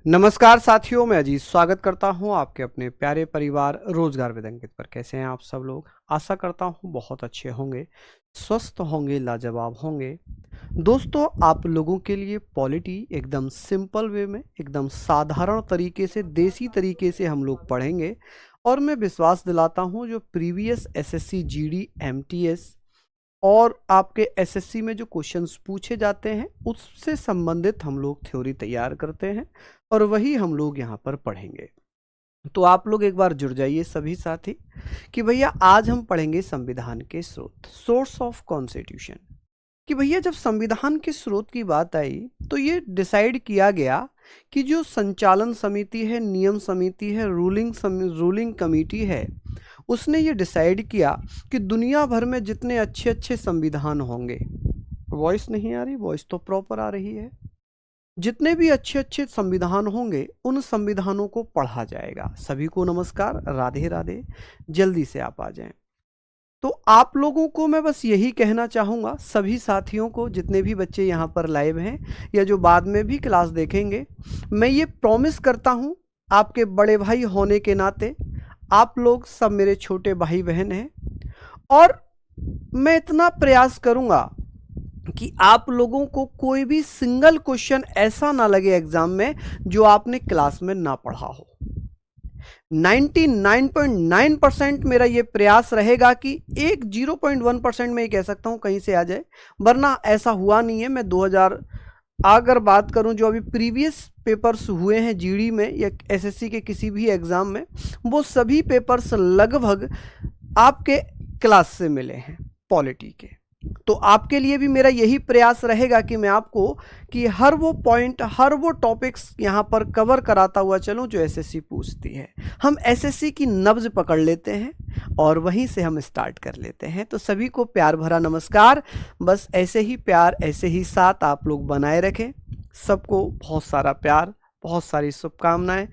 नमस्कार साथियों, मैं अजीत स्वागत करता हूं आपके अपने प्यारे परिवार रोजगार विद अंकित पर। कैसे हैं आप सब लोग? आशा करता हूं बहुत अच्छे होंगे, स्वस्थ होंगे, लाजवाब होंगे। दोस्तों, आप लोगों के लिए पॉलिटी एकदम सिंपल वे में, एकदम साधारण तरीके से, देसी तरीके से हम लोग पढ़ेंगे। और मैं विश्वास दिलाता हूं जो प्रीवियस एसएससी जीडी एमटीएस और आपके एसएससी में जो क्वेश्चंस पूछे जाते हैं उससे संबंधित हम लोग थ्योरी तैयार करते हैं और वही हम लोग यहाँ पर पढ़ेंगे। तो आप लोग एक बार जुड़ जाइए सभी साथी कि भैया आज हम पढ़ेंगे संविधान के स्रोत, सोर्स ऑफ कॉन्स्टिट्यूशन। कि भैया जब संविधान के स्रोत की बात आई तो ये डिसाइड किया गया कि जो संचालन समिति है, नियम समिति है, रूलिंग कमेटी है, उसने ये डिसाइड किया कि दुनिया भर में जितने अच्छे अच्छे संविधान होंगे, वॉइस नहीं आ रही, वॉइस तो प्रॉपर आ रही है, जितने भी अच्छे अच्छे संविधान होंगे उन संविधानों को पढ़ा जाएगा। सभी को नमस्कार, राधे राधे। जल्दी से आप आ जाएं। तो आप लोगों को मैं बस यही कहना चाहूँगा, सभी साथियों को, जितने भी बच्चे यहाँ पर लाइव हैं या जो बाद में भी क्लास देखेंगे, मैं ये प्रॉमिस करता हूँ आपके बड़े भाई होने के नाते, आप लोग सब मेरे छोटे भाई बहन हैं और मैं इतना प्रयास करूँगा कि आप लोगों को कोई भी सिंगल क्वेश्चन ऐसा ना लगे एग्जाम में जो आपने क्लास में ना पढ़ा हो। 99.9% मेरा ये प्रयास रहेगा कि एक 0.1% में ये कह सकता हूं कहीं से आ जाए, वरना ऐसा हुआ नहीं है। मैं 2000 अगर बात करूं जो अभी प्रीवियस पेपर्स हुए हैं जीडी में या एसएससी के किसी भी एग्जाम में, वो सभी पेपर्स लगभग आपके क्लास से मिले हैं पॉलिटी के। तो आपके लिए भी मेरा यही प्रयास रहेगा कि मैं आपको कि हर वो पॉइंट, हर वो टॉपिक्स यहाँ पर कवर कराता हुआ चलूँ जो एसएससी पूछती है। हम एसएससी की नब्ज पकड़ लेते हैं और वहीं से हम स्टार्ट कर लेते हैं। तो सभी को प्यार भरा नमस्कार। बस ऐसे ही प्यार, ऐसे ही साथ आप लोग बनाए रखें। सबको बहुत सारा प्यार, बहुत सारी शुभकामनाएं।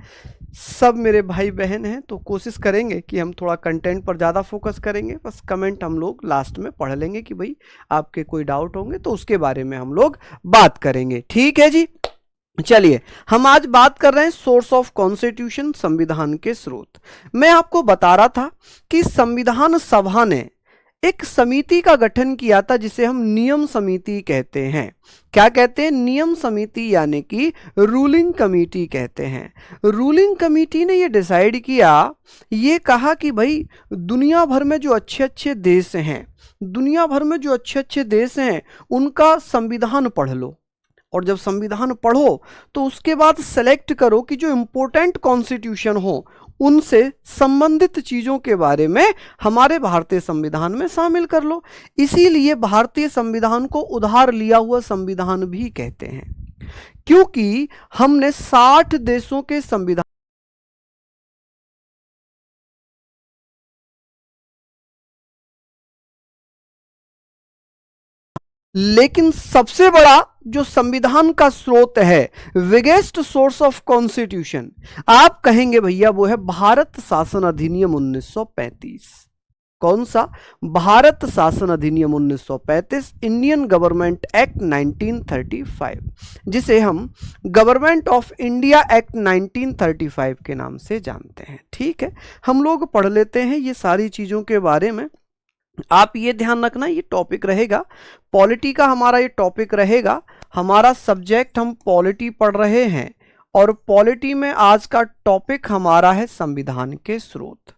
सब मेरे भाई बहन हैं तो कोशिश करेंगे कि हम थोड़ा कंटेंट पर ज़्यादा फोकस करेंगे। बस कमेंट हम लोग लास्ट में पढ़ लेंगे कि भाई आपके कोई डाउट होंगे तो उसके बारे में हम लोग बात करेंगे। ठीक है जी। चलिए, हम आज बात कर रहे हैं सोर्स ऑफ कॉन्स्टिट्यूशन, संविधान के स्रोत। मैं आपको बता रहा था कि संविधान सभा ने एक समिति का गठन किया था जिसे हम नियम समिति कहते हैं। क्या कहते हैं? नियम समिति, यानी कि रूलिंग कमेटी कहते हैं। रूलिंग कमेटी ने ये डिसाइड किया, ये कहा कि भाई दुनिया भर में जो अच्छे अच्छे देश हैं, दुनिया भर में जो अच्छे अच्छे देश हैं उनका संविधान पढ़ लो। और जब संविधान पढ़ो तो उसके बाद सेलेक्ट करो कि जो इंपॉर्टेंट कॉन्स्टिट्यूशन हो उनसे संबंधित चीजों के बारे में हमारे भारतीय संविधान में शामिल कर लो। इसीलिए भारतीय संविधान को उधार लिया हुआ संविधान भी कहते हैं, क्योंकि हमने 60 देशों के संविधान, लेकिन सबसे बड़ा जो संविधान का स्रोत है, बिगेस्ट सोर्स ऑफ कॉन्स्टिट्यूशन, आप कहेंगे भैया वो है भारत शासन अधिनियम 1935। कौन सा? भारत शासन अधिनियम 1935, इंडियन गवर्नमेंट एक्ट 1935, जिसे हम गवर्नमेंट ऑफ इंडिया एक्ट 1935 के नाम से जानते हैं। ठीक है, हम लोग पढ़ लेते हैं ये सारी चीजों के बारे में। आप ये ध्यान रखना, ये टॉपिक रहेगा पॉलिटी का, हमारा ये टॉपिक रहेगा। हमारा सब्जेक्ट, हम पॉलिटी पढ़ रहे हैं और पॉलिटी में आज का टॉपिक हमारा है संविधान के स्रोत।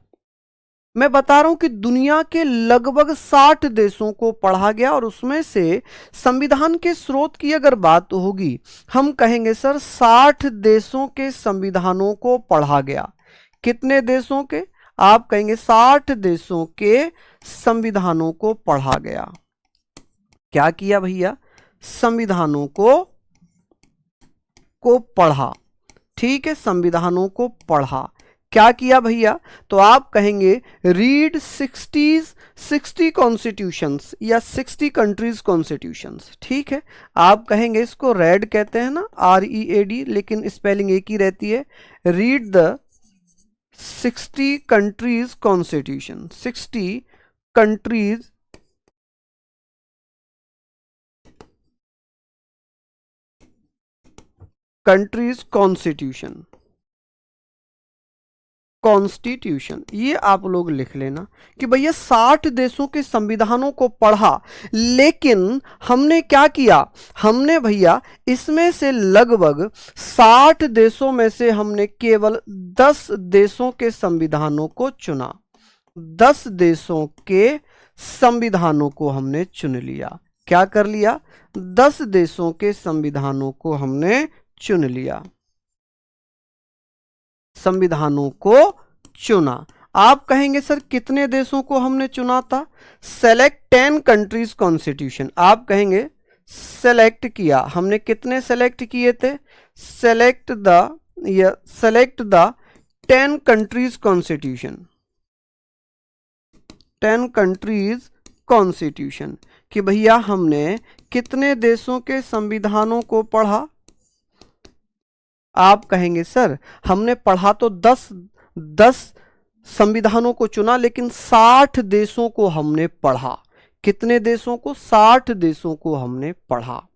मैं बता रहा हूं कि दुनिया के लगभग 60 देशों को पढ़ा गया और उसमें से संविधान के स्रोत की अगर बात होगी, हम कहेंगे सर 60 देशों के संविधानों को पढ़ा गया। कितने देशों के? आप कहेंगे 60 देशों के संविधानों को पढ़ा गया। क्या किया भैया? संविधानों को पढ़ा। ठीक है, संविधानों को पढ़ा। क्या किया भैया? तो आप कहेंगे रीड 60 कॉन्स्टिट्यूशंस या 60 कंट्रीज कॉन्स्टिट्यूशंस। ठीक है, आप कहेंगे, इसको रेड कहते हैं ना, READ, लेकिन स्पेलिंग एक ही रहती है। Read the 60 countries constitution, 60 countries countries constitution, constitution, ये आप लोग लिख लेना कि भैया 60 देशों के संविधानों को पढ़ा, लेकिन हमने क्या किया, हमने भैया इसमें से लगभग 60 देशों में से हमने केवल 10 देशों के संविधानों को चुना, 10 देशों के संविधानों को हमने चुन लिया। क्या कर लिया, 10 देशों के संविधानों को हमने चुन लिया, संविधानों को चुना। आप कहेंगे सर कितने देशों को हमने चुना था, सेलेक्ट 10 कंट्रीज कॉन्स्टिट्यूशन। आप कहेंगे सेलेक्ट किया, हमने कितने सेलेक्ट किए थे, select the 10 countries constitution, 10 countries constitution, कि भैया हमने कितने देशों के संविधानों को पढ़ा। आप कहेंगे सर हमने पढ़ा तो 10 संविधानों को चुना, लेकिन 60 देशों को हमने पढ़ा। कितने देशों को, 60 देशों को हमने पढ़ा।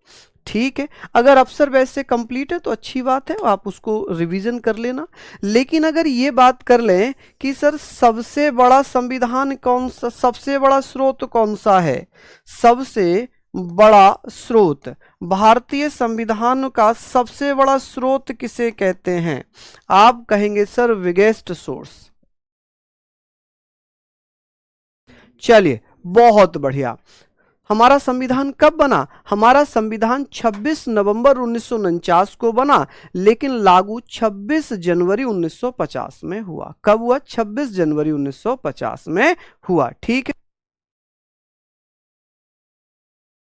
ठीक है, अगर अवसर वैसे कंप्लीट है तो अच्छी बात है, आप उसको रिवीजन कर लेना। लेकिन अगर ये बात कर लें कि सर सबसे बड़ा संविधान कौन सा, सबसे बड़ा स्रोत कौन सा है, सबसे बड़ा स्रोत, भारतीय संविधान का सबसे बड़ा स्रोत किसे कहते हैं। आप कहेंगे सर बिगेस्ट सोर्स। चलिए बहुत बढ़िया। हमारा संविधान कब बना, हमारा संविधान 26 नवंबर 1949 को बना, लेकिन लागू 26 जनवरी 1950 में हुआ। कब हुआ, 26 जनवरी 1950 में हुआ। ठीक है,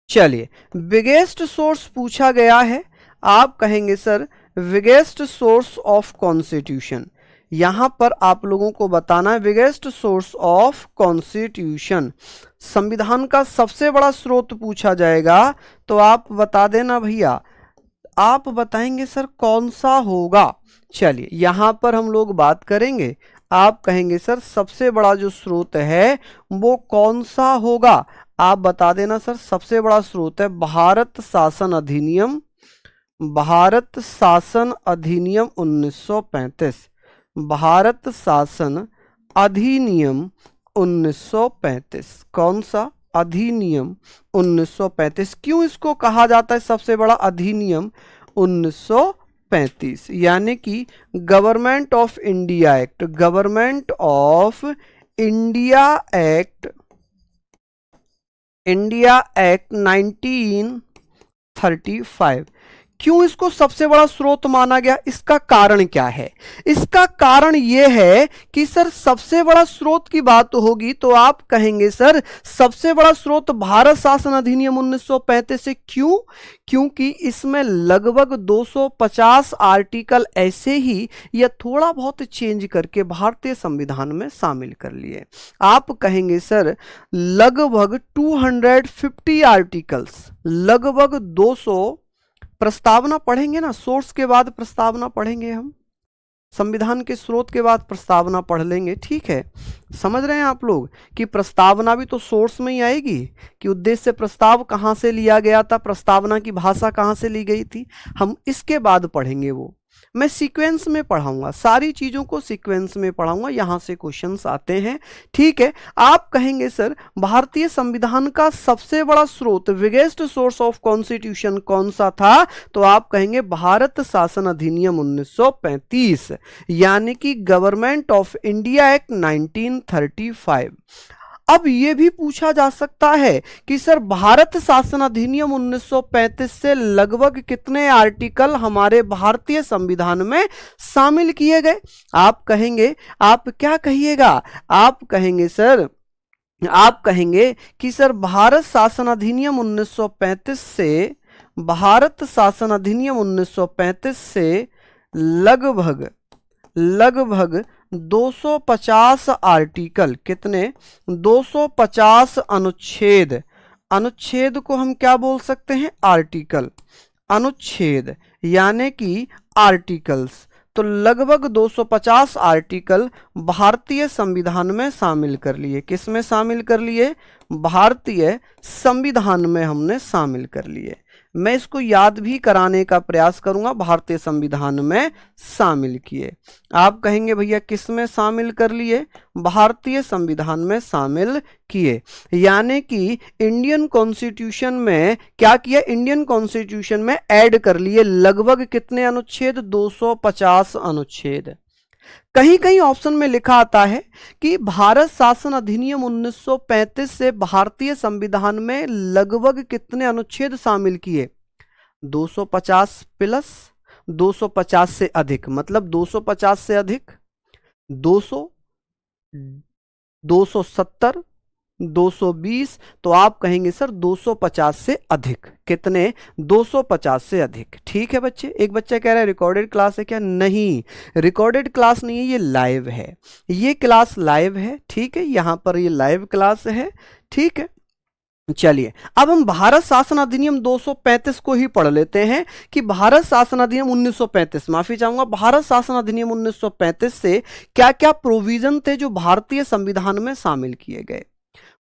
चलिए बिगेस्ट सोर्स पूछा गया है। आप कहेंगे sir biggest source of constitution, यहां पर आप लोगों को बताना है बिगेस्ट सोर्स ऑफ कॉन्स्टिट्यूशन, संविधान का सबसे बड़ा स्रोत पूछा जाएगा तो आप बता देना भैया, आप बताएंगे सर कौन सा होगा। चलिए यहां पर हम लोग बात करेंगे, आप कहेंगे सर सबसे बड़ा जो स्रोत है वो कौन सा होगा। आप बता देना सर सबसे बड़ा स्रोत है भारत शासन अधिनियम, भारत शासन अधिनियम 1935, भारत शासन अधिनियम 1935। कौन सा, अधिनियम 1935। क्यों इसको कहा जाता है सबसे बड़ा अधिनियम 1935, यानी कि government of India act, government of India act, India act 1935। क्यों इसको सबसे बड़ा स्रोत माना गया, इसका कारण क्या है, इसका कारण यह है कि सर सबसे बड़ा स्रोत की बात होगी तो आप कहेंगे सर सबसे बड़ा स्रोत भारत शासन अधिनियम 1935 से। क्यों, क्योंकि इसमें लगभग 250 आर्टिकल ऐसे ही या थोड़ा बहुत चेंज करके भारतीय संविधान में शामिल कर लिए। आप कहेंगे सर लगभग 250 आर्टिकल्स, लगभग 200 प्रस्तावना पढ़ेंगे ना, सोर्स के बाद प्रस्तावना पढ़ेंगे हम, संविधान के स्रोत के बाद प्रस्तावना पढ़ लेंगे। ठीक है, समझ रहे हैं आप लोग कि प्रस्तावना भी तो सोर्स में ही आएगी कि उद्देश्य प्रस्ताव कहाँ से लिया गया था, प्रस्तावना की भाषा कहाँ से ली गई थी, हम इसके बाद पढ़ेंगे। वो मैं सीक्वेंस में पढ़ाऊंगा, सारी चीजों को सीक्वेंस में पढ़ाऊंगा, यहां से क्वेश्चंस आते हैं। ठीक है, आप कहेंगे सर भारतीय संविधान का सबसे बड़ा स्रोत, बिगेस्ट सोर्स ऑफ कॉन्स्टिट्यूशन कौन सा था, तो आप कहेंगे भारत शासन अधिनियम 1935, यानी कि गवर्नमेंट ऑफ इंडिया एक्ट 1935। अब यह भी पूछा जा सकता है कि सर भारत शासन अधिनियम 1935 से लगभग कितने आर्टिकल हमारे भारतीय संविधान में शामिल किए गए। आप कहेंगे, आप क्या कहिएगा, आप कहेंगे सर, आप कहेंगे कि सर भारत शासन अधिनियम 1935 से, भारत शासन अधिनियम 1935 से लगभग 250 आर्टिकल, कितने, 250 अनुच्छेद, अनुच्छेद को हम क्या बोल सकते हैं, आर्टिकल, अनुच्छेद यानी कि आर्टिकल्स, तो लगभग 250 आर्टिकल भारतीय संविधान में शामिल कर लिए। किस में शामिल कर लिए, भारतीय संविधान में हमने शामिल कर लिए। मैं इसको याद भी कराने का प्रयास करूंगा। भारतीय संविधान में शामिल किए। आप कहेंगे भैया किस में शामिल कर लिए? भारतीय संविधान में शामिल किए। यानी कि इंडियन कॉन्स्टिट्यूशन में क्या किया? इंडियन कॉन्स्टिट्यूशन में ऐड कर लिए लगभग कितने अनुच्छेद? 250 अनुच्छेद। कहीं कहीं ऑप्शन में लिखा आता है कि भारत शासन अधिनियम 1935 से भारतीय संविधान में लगभग कितने अनुच्छेद शामिल किए? 250 प्लस 250 से अधिक, मतलब 250 से अधिक 200, 270, 220। तो आप कहेंगे सर 250 से अधिक। कितने? 250 से अधिक। ठीक है बच्चे। एक बच्चा कह रहा है रिकॉर्डेड क्लास है क्या? नहीं, रिकॉर्डेड क्लास नहीं है, ये लाइव है। ये क्लास लाइव है। ठीक है, यहां पर ये लाइव क्लास है। ठीक है, चलिए अब हम भारत शासन अधिनियम 235 को ही पढ़ लेते हैं कि भारत शासन अधिनियम 1935, माफी चाहूंगा, भारत शासन अधिनियम 1935 से क्या क्या प्रोविजन थे जो भारतीय संविधान में शामिल किए गए।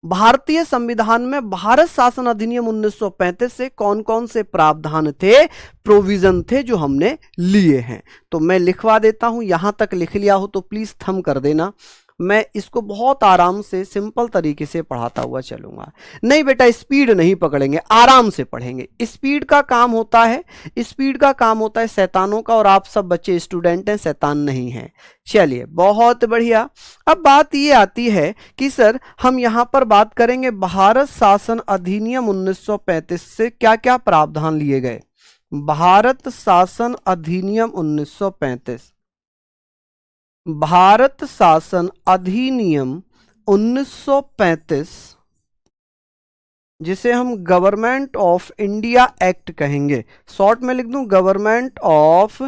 भारतीय संविधान में भारत शासन अधिनियम 1935 से कौन कौन से प्रावधान थे, प्रोविजन थे जो हमने लिए हैं। तो मैं लिखवा देता हूं, यहां तक लिख लिया हो तो प्लीज थंब कर देना। मैं इसको बहुत आराम से सिंपल तरीके से पढ़ाता हुआ चलूंगा। नहीं बेटा स्पीड नहीं पकड़ेंगे, आराम से पढ़ेंगे। स्पीड का काम होता है, स्पीड का काम होता है शैतानों का, और आप सब बच्चे स्टूडेंट हैं, शैतान नहीं हैं। चलिए बहुत बढ़िया। अब बात ये आती है कि सर हम यहां पर बात करेंगे भारत शासन अधिनियम 1935 से क्या क्या प्रावधान लिए गए। भारत शासन अधिनियम 1935, भारत शासन अधिनियम 1935 जिसे हम गवर्नमेंट ऑफ इंडिया एक्ट कहेंगे, शॉर्ट में लिख दूं government of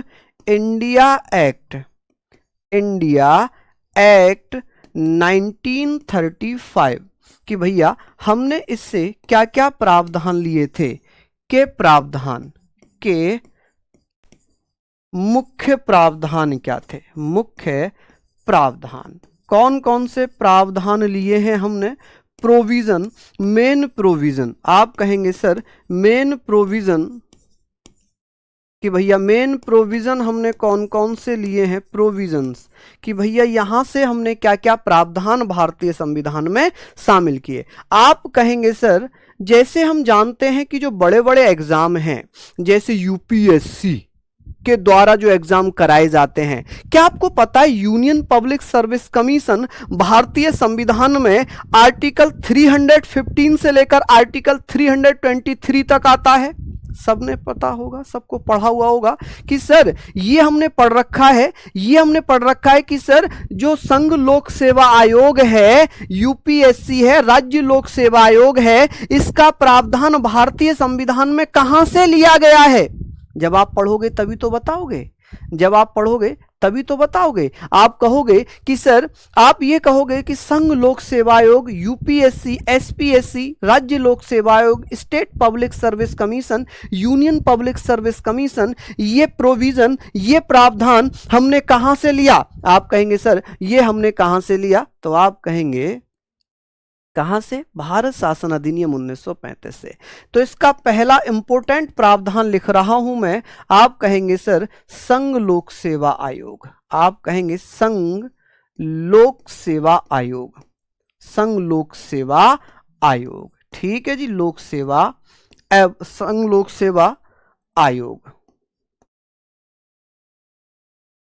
India act, India act 1935 कि भैया हमने इससे क्या क्या प्रावधान लिए थे। के प्रावधान के मुख्य प्रावधान क्या थे? मुख्य प्रावधान कौन कौन से प्रावधान लिए हैं हमने? Provision, main provision. आप कहेंगे सर मेन प्रोविजन कि भैया मेन प्रोविजन हमने कौन कौन से लिए हैं? प्रोविजंस कि भैया यहां से हमने क्या क्या प्रावधान भारतीय संविधान में शामिल किए। आप कहेंगे सर जैसे हम जानते हैं कि जो बड़े बड़े एग्जाम हैं जैसे यूपीएससी के द्वारा जो एग्जाम कराए जाते हैं, क्या आपको पता है यूनियन पब्लिक सर्विस कमीशन भारतीय संविधान में आर्टिकल 315 से लेकर आर्टिकल 323 तक आता है? सबने पता होगा, सबको पढ़ा हुआ होगा कि सर ये हमने पढ़ रखा है, ये हमने पढ़ रखा है कि सर जो संघ लोक सेवा आयोग है, यूपीएससी है, राज्य लोक सेवा आयोग है, इसका प्रावधान भारतीय संविधान में कहां से लिया गया है? जब आप पढ़ोगे तभी तो बताओगे, जब आप पढ़ोगे तभी तो बताओगे। आप कहोगे कि सर, आप ये कहोगे कि संघ लोक सेवा आयोग, यूपीएससी, एसपीएससी, राज्य लोक सेवा आयोग, state public service commission, union public service commission, ये प्रोविजन, ये प्रावधान हमने कहां से लिया? आप कहेंगे सर ये हमने कहां से लिया? तो आप कहेंगे कहां से? भारत शासन अधिनियम 1935 से। तो इसका पहला इंपॉर्टेंट प्रावधान लिख रहा हूं मैं। आप कहेंगे सर संघ लोक सेवा आयोग। आप कहेंगे संघ लोक सेवा आयोग, संघ लोक सेवा आयोग। ठीक है जी, लोक सेवा, संघ लोक सेवा आयोग,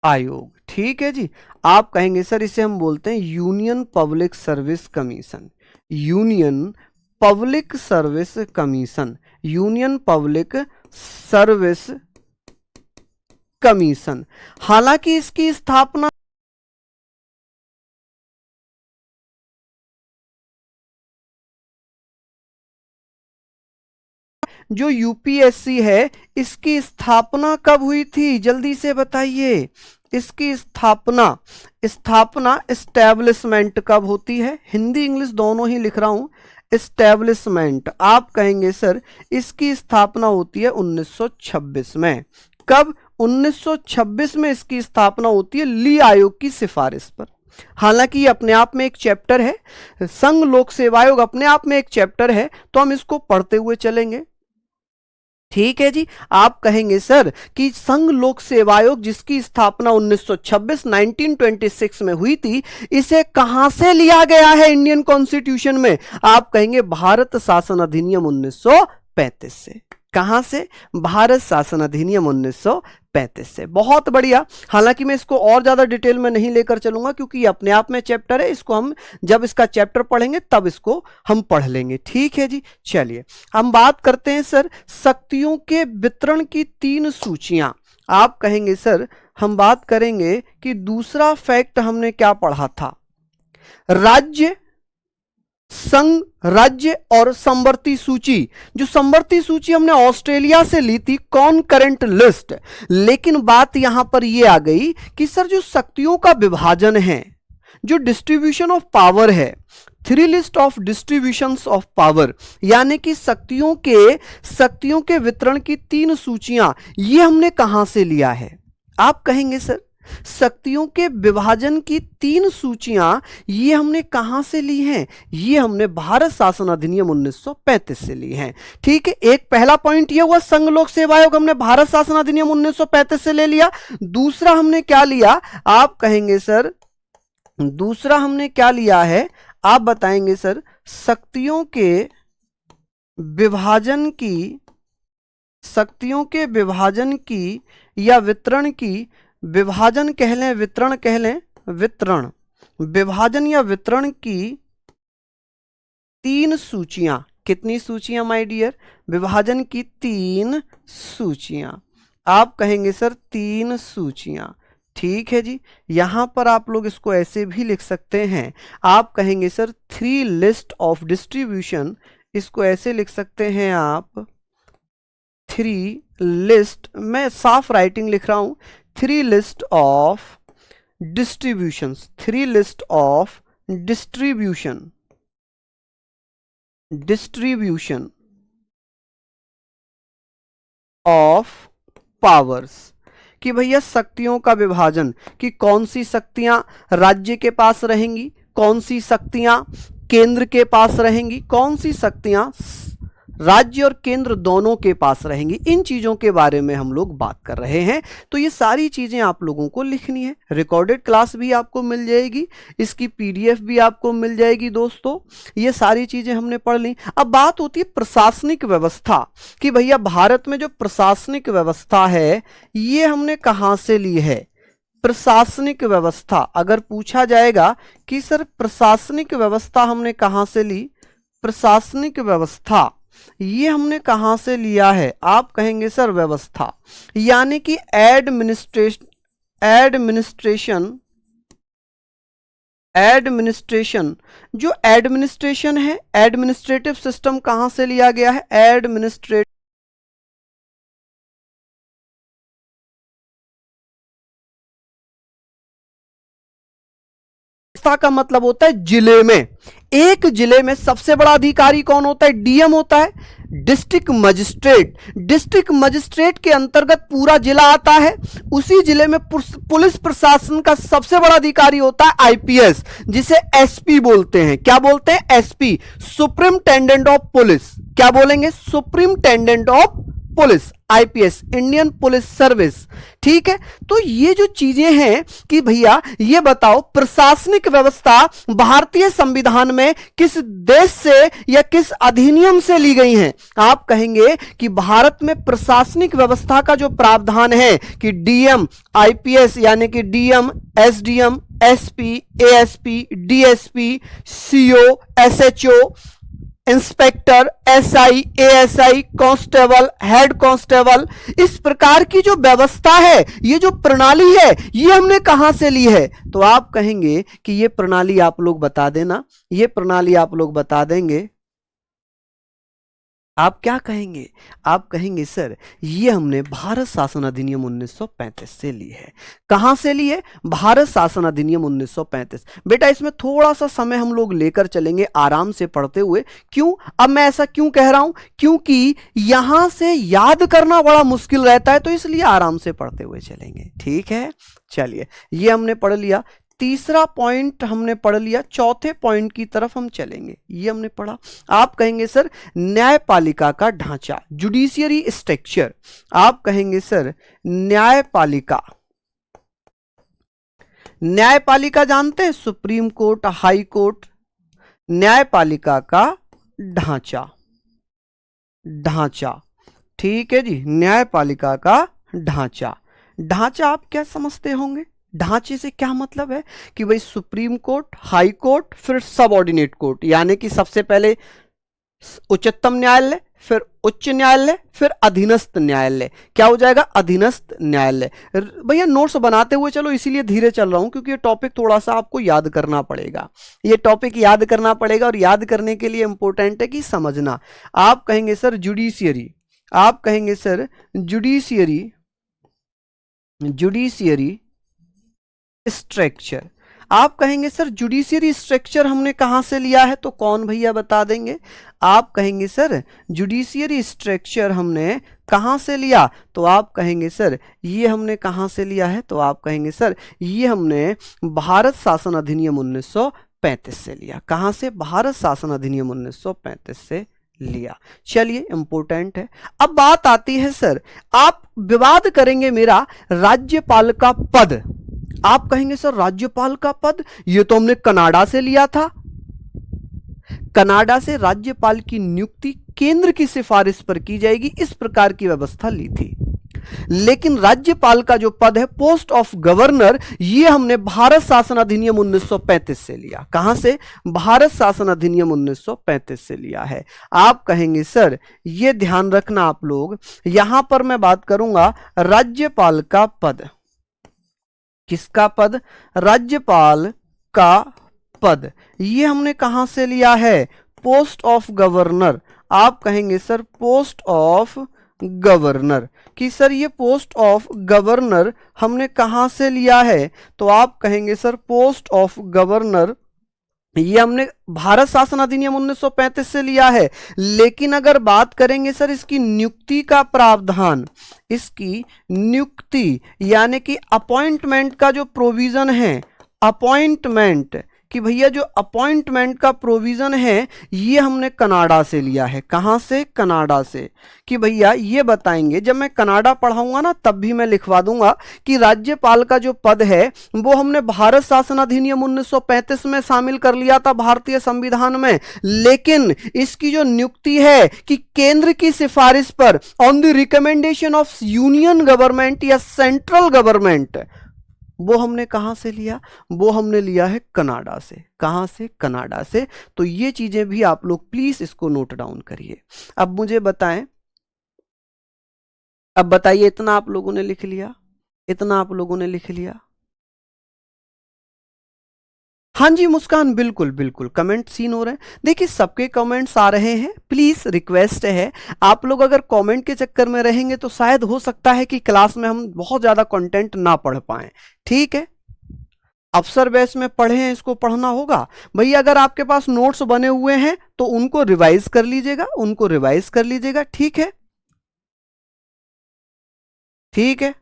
आयोग। ठीक है जी। आप कहेंगे सर इसे हम बोलते हैं union public service commission, union public service commission, union public service commission. हालांकि इसकी स्थापना जो यूपीएससी है इसकी स्थापना कब हुई थी? जल्दी से बताइए। इसकी स्थापना, स्थापना एस्टैब्लिशमेंट कब होती है? हिंदी इंग्लिश दोनों ही लिख रहा हूं। एस्टैब्लिशमेंट, आप कहेंगे सर इसकी स्थापना होती है 1926 में। कब? 1926 में इसकी स्थापना होती है ली आयोग की सिफारिश पर। हालांकि ये अपने आप में एक चैप्टर है, संघ लोक सेवा आयोग अपने आप में एक चैप्टर है, तो हम इसको पढ़ते हुए चलेंगे। ठीक है जी। आप कहेंगे सर कि संघ लोक सेवा आयोग जिसकी स्थापना 1926 में हुई थी, इसे कहां से लिया गया है इंडियन कॉन्स्टिट्यूशन में? आप कहेंगे भारत शासन अधिनियम 1935 से। कहां से? भारत शासन अधिनियम 1935 से। बहुत बढ़िया। हालांकि मैं इसको और ज्यादा डिटेल में नहीं लेकर चलूंगा क्योंकि ये अपने आप में चैप्टर है, इसको हम जब इसका चैप्टर पढ़ेंगे तब इसको हम पढ़ लेंगे। ठीक है जी। चलिए हम बात करते हैं सर शक्तियों के वितरण की 3 सूचियां। आप कहेंगे सर हम बात करेंगे कि दूसरा फैक्ट हमने क्या पढ़ा था, राज्य, संघ, राज्य और समवर्ती सूची। जो समवर्ती सूची हमने ऑस्ट्रेलिया से ली थी, कॉनकरेंट लिस्ट। लेकिन बात यहां पर यह आ गई कि सर जो शक्तियों का विभाजन है, जो डिस्ट्रीब्यूशन ऑफ पावर है, 3 list of distributions of power, यानी कि शक्तियों के वितरण की 3 सूचियां, ये हमने कहां से लिया है? आप कहेंगे सर शक्तियों के विभाजन की 3 सूचियां ये हमने कहां से ली हैं? ये हमने भारत शासन अधिनियम 1935 से ली हैं। ठीक है, एक पहला पॉइंट ये हुआ संघ लोक सेवा आयोग हमने भारत शासन अधिनियम 1935 से ले लिया। दूसरा हमने क्या लिया? आप कहेंगे सर दूसरा हमने क्या लिया है? आप बताएंगे सर शक्तियों के विभाजन की या वितरण की, विभाजन कह लें, वितरण कह लें, वितरण, विभाजन या वितरण की 3 सूचियां। कितनी सूचियां माय डियर? विभाजन की 3 सूचियां। आप कहेंगे सर 3 सूचियां। ठीक है जी। यहां पर आप लोग इसको ऐसे भी लिख सकते हैं। आप कहेंगे सर 3 लिस्ट ऑफ डिस्ट्रीब्यूशन, इसको ऐसे लिख सकते हैं आप 3 लिस्ट, मैं साफ राइटिंग लिख रहा हूं, 3 list of distributions, 3 list of distribution of powers, कि भैया शक्तियों का विभाजन, कि कौन सी शक्तियां राज्य के पास रहेंगी, कौन सी शक्तियां केंद्र के पास रहेंगी, कौन सी शक्तियां राज्य और केंद्र दोनों के पास रहेंगी। इन चीजों के बारे में हम लोग बात कर रहे हैं। तो ये सारी चीजें आप लोगों को लिखनी है। रिकॉर्डेड क्लास भी आपको मिल जाएगी, इसकी पीडीएफ भी आपको मिल जाएगी दोस्तों। ये सारी चीजें हमने पढ़ ली। अब बात होती है प्रशासनिक व्यवस्था, कि भैया भारत में जो प्रशासनिक व्यवस्था है ये हमने कहां से ली है? प्रशासनिक व्यवस्था अगर पूछा जाएगा कि सर प्रशासनिक व्यवस्था हमने कहां से ली, प्रशासनिक व्यवस्था ये हमने कहां से लिया है? आप कहेंगे सर व्यवस्था, यानी कि एडमिनिस्ट्रेशन, जो एडमिनिस्ट्रेशन है, एडमिनिस्ट्रेटिव सिस्टम कहां से लिया गया है? एडमिनिस्ट्रेटिव का मतलब होता है जिले में, एक जिले में सबसे बड़ा अधिकारी कौन होता है? डीएम होता है, डिस्ट्रिक्ट मजिस्ट्रेट। डिस्ट्रिक्ट मजिस्ट्रेट के अंतर्गत पूरा जिला आता है। उसी जिले में पुलिस प्रशासन का सबसे बड़ा अधिकारी होता है आईपीएस, जिसे एसपी बोलते हैं। क्या बोलते हैं? SP, superintendent of police. क्या बोलेंगे? Superintendent of police, IPS, Indian police service. ठीक है, तो ये जो चीजें हैं कि भैया ये बताओ प्रशासनिक व्यवस्था भारतीय संविधान में किस देश से या किस अधिनियम से ली गई हैं? आप कहेंगे कि भारत में प्रशासनिक व्यवस्था का जो प्रावधान है कि डीएम, आईपीएस यानी कि DM, SDM, SP, ASP, DSP, CO, SHO, inspector, SI, ASI, constable, head constable, इस प्रकार की जो व्यवस्था है, ये जो प्रणाली है, ये हमने कहां से ली है? तो आप कहेंगे कि ये प्रणाली आप लोग बता देना, ये प्रणाली आप लोग बता देंगे। आप क्या कहेंगे? आप कहेंगे सर ये हमने भारत शासन अधिनियम 1935 से ली है। कहां से ली है? भारत शासन अधिनियम 1935। बेटा इसमें थोड़ा सा समय हम लोग लेकर चलेंगे आराम से पढ़ते हुए। क्यों? अब मैं ऐसा क्यों कह रहा हूं? क्योंकि यहां से याद करना बड़ा मुश्किल रहता है, तो इसलिए आराम से पढ़ते हुए चलेंगे। ठीक है, चलिए ये हमने पढ़ लिया तीसरा पॉइंट हमने पढ़ लिया, चौथे पॉइंट की तरफ हम चलेंगे। ये हमने पढ़ा। आप कहेंगे सर न्यायपालिका का ढांचा, जुडिशियरी स्ट्रक्चर। आप कहेंगे सर न्यायपालिका, न्यायपालिका जानते हैं, सुप्रीम कोर्ट, हाई कोर्ट। न्यायपालिका का ढांचा, ढांचा, ठीक है जी, न्यायपालिका का ढांचा। ढांचा आप क्या समझते होंगे? ढांचे से क्या मतलब है कि भाई सुप्रीम कोर्ट, हाई कोर्ट, फिर सबऑर्डिनेट कोर्ट, यानी कि सबसे पहले उच्चतम न्यायालय, फिर उच्च न्यायालय, फिर अधीनस्थ न्यायालय। क्या हो जाएगा? अधीनस्थ न्यायालय। भैया नोट्स बनाते हुए चलो, इसीलिए धीरे चल रहा हूं क्योंकि ये टॉपिक थोड़ा सा आपको याद करना पड़ेगा। ये टॉपिक याद करना पड़ेगा और याद करने के लिए इंपॉर्टेंट है कि समझना। आप कहेंगे सर जुडिशियरी, आप कहेंगे सर जुडिशियरी, जुडिशियरी स्ट्रक्चर। आप कहेंगे सर जुडिशियरी स्ट्रक्चर हमने कहां से लिया है, तो कौन भैया बता देंगे? आप कहेंगे सर जुडिशियरी स्ट्रक्चर हमने कहां से लिया, तो आप कहेंगे सर ये हमने कहां से लिया है, तो आप कहेंगे सर ये हमने भारत शासन अधिनियम 1935 से लिया। कहां से? भारत शासन अधिनियम 1935 से लिया। चलिए इंपॉर्टेंट है। अब बात आती है सर, आप विवाद करेंगे मेरा राज्यपाल का पद। आप कहेंगे सर राज्यपाल का पद, ये तो हमने कनाडा से लिया था। कनाडा से राज्यपाल की नियुक्ति केंद्र की सिफारिश पर की जाएगी, इस प्रकार की व्यवस्था ली थी। लेकिन राज्यपाल का जो पद है पोस्ट ऑफ गवर्नर, ये हमने भारत शासन अधिनियम 1935 से लिया। कहां से? भारत शासन अधिनियम 1935 से लिया है। आप कहेंगे सर ये ध्यान रखना आप लोग, यहां पर मैं बात करूंगा राज्यपाल का पद। किसका पद? राज्यपाल का पद। ये हमने कहां से लिया है? Post of governor. आप कहेंगे सर पोस्ट ऑफ गवर्नर, कि सर ये पोस्ट ऑफ गवर्नर हमने कहां से लिया है, तो आप कहेंगे सर पोस्ट ऑफ गवर्नर ये हमने भारत शासन अधिनियम 1935 से लिया है। लेकिन अगर बात करेंगे सर इसकी नियुक्ति का प्रावधान, इसकी नियुक्ति यानी कि अपॉइंटमेंट का जो प्रोविजन है, अपॉइंटमेंट, कि भैया जो अपॉइंटमेंट का प्रोविजन है ये हमने कनाडा से लिया है। कहां से? कनाडा से। कि भैया ये बताएंगे, जब मैं कनाडा पढ़ाऊंगा ना तब भी मैं लिखवा दूंगा कि राज्यपाल का जो पद है वो हमने भारत शासन अधिनियम 1935 में शामिल कर लिया था भारतीय संविधान में। लेकिन इसकी जो नियुक्ति है कि केंद्र की सिफारिश पर, on the recommendation of union government या सेंट्रल गवर्नमेंट, वो हमने कहां से लिया? वो हमने लिया है कनाडा से। कहां से? कनाडा से। तो ये चीजें भी आप लोग प्लीज इसको नोट डाउन करिए। अब मुझे बताएं, अब बताइए इतना आप लोगों ने लिख लिया? इतना आप लोगों ने लिख लिया? हाँ जी मुस्कान, बिल्कुल बिल्कुल कमेंट सीन हो रहे हैं। देखिए सबके कमेंट्स आ रहे हैं, प्लीज रिक्वेस्ट है आप लोग अगर कमेंट के चक्कर में रहेंगे तो शायद हो सकता है कि क्लास में हम बहुत ज्यादा कंटेंट ना पढ़ पाए। ठीक है, अफसर बेस में पढ़े हैं, इसको पढ़ना होगा भैया। अगर आपके पास नोट्स बने हुए हैं तो उनको रिवाइज कर लीजिएगा, उनको रिवाइज कर लीजिएगा। ठीक है, ठीक है,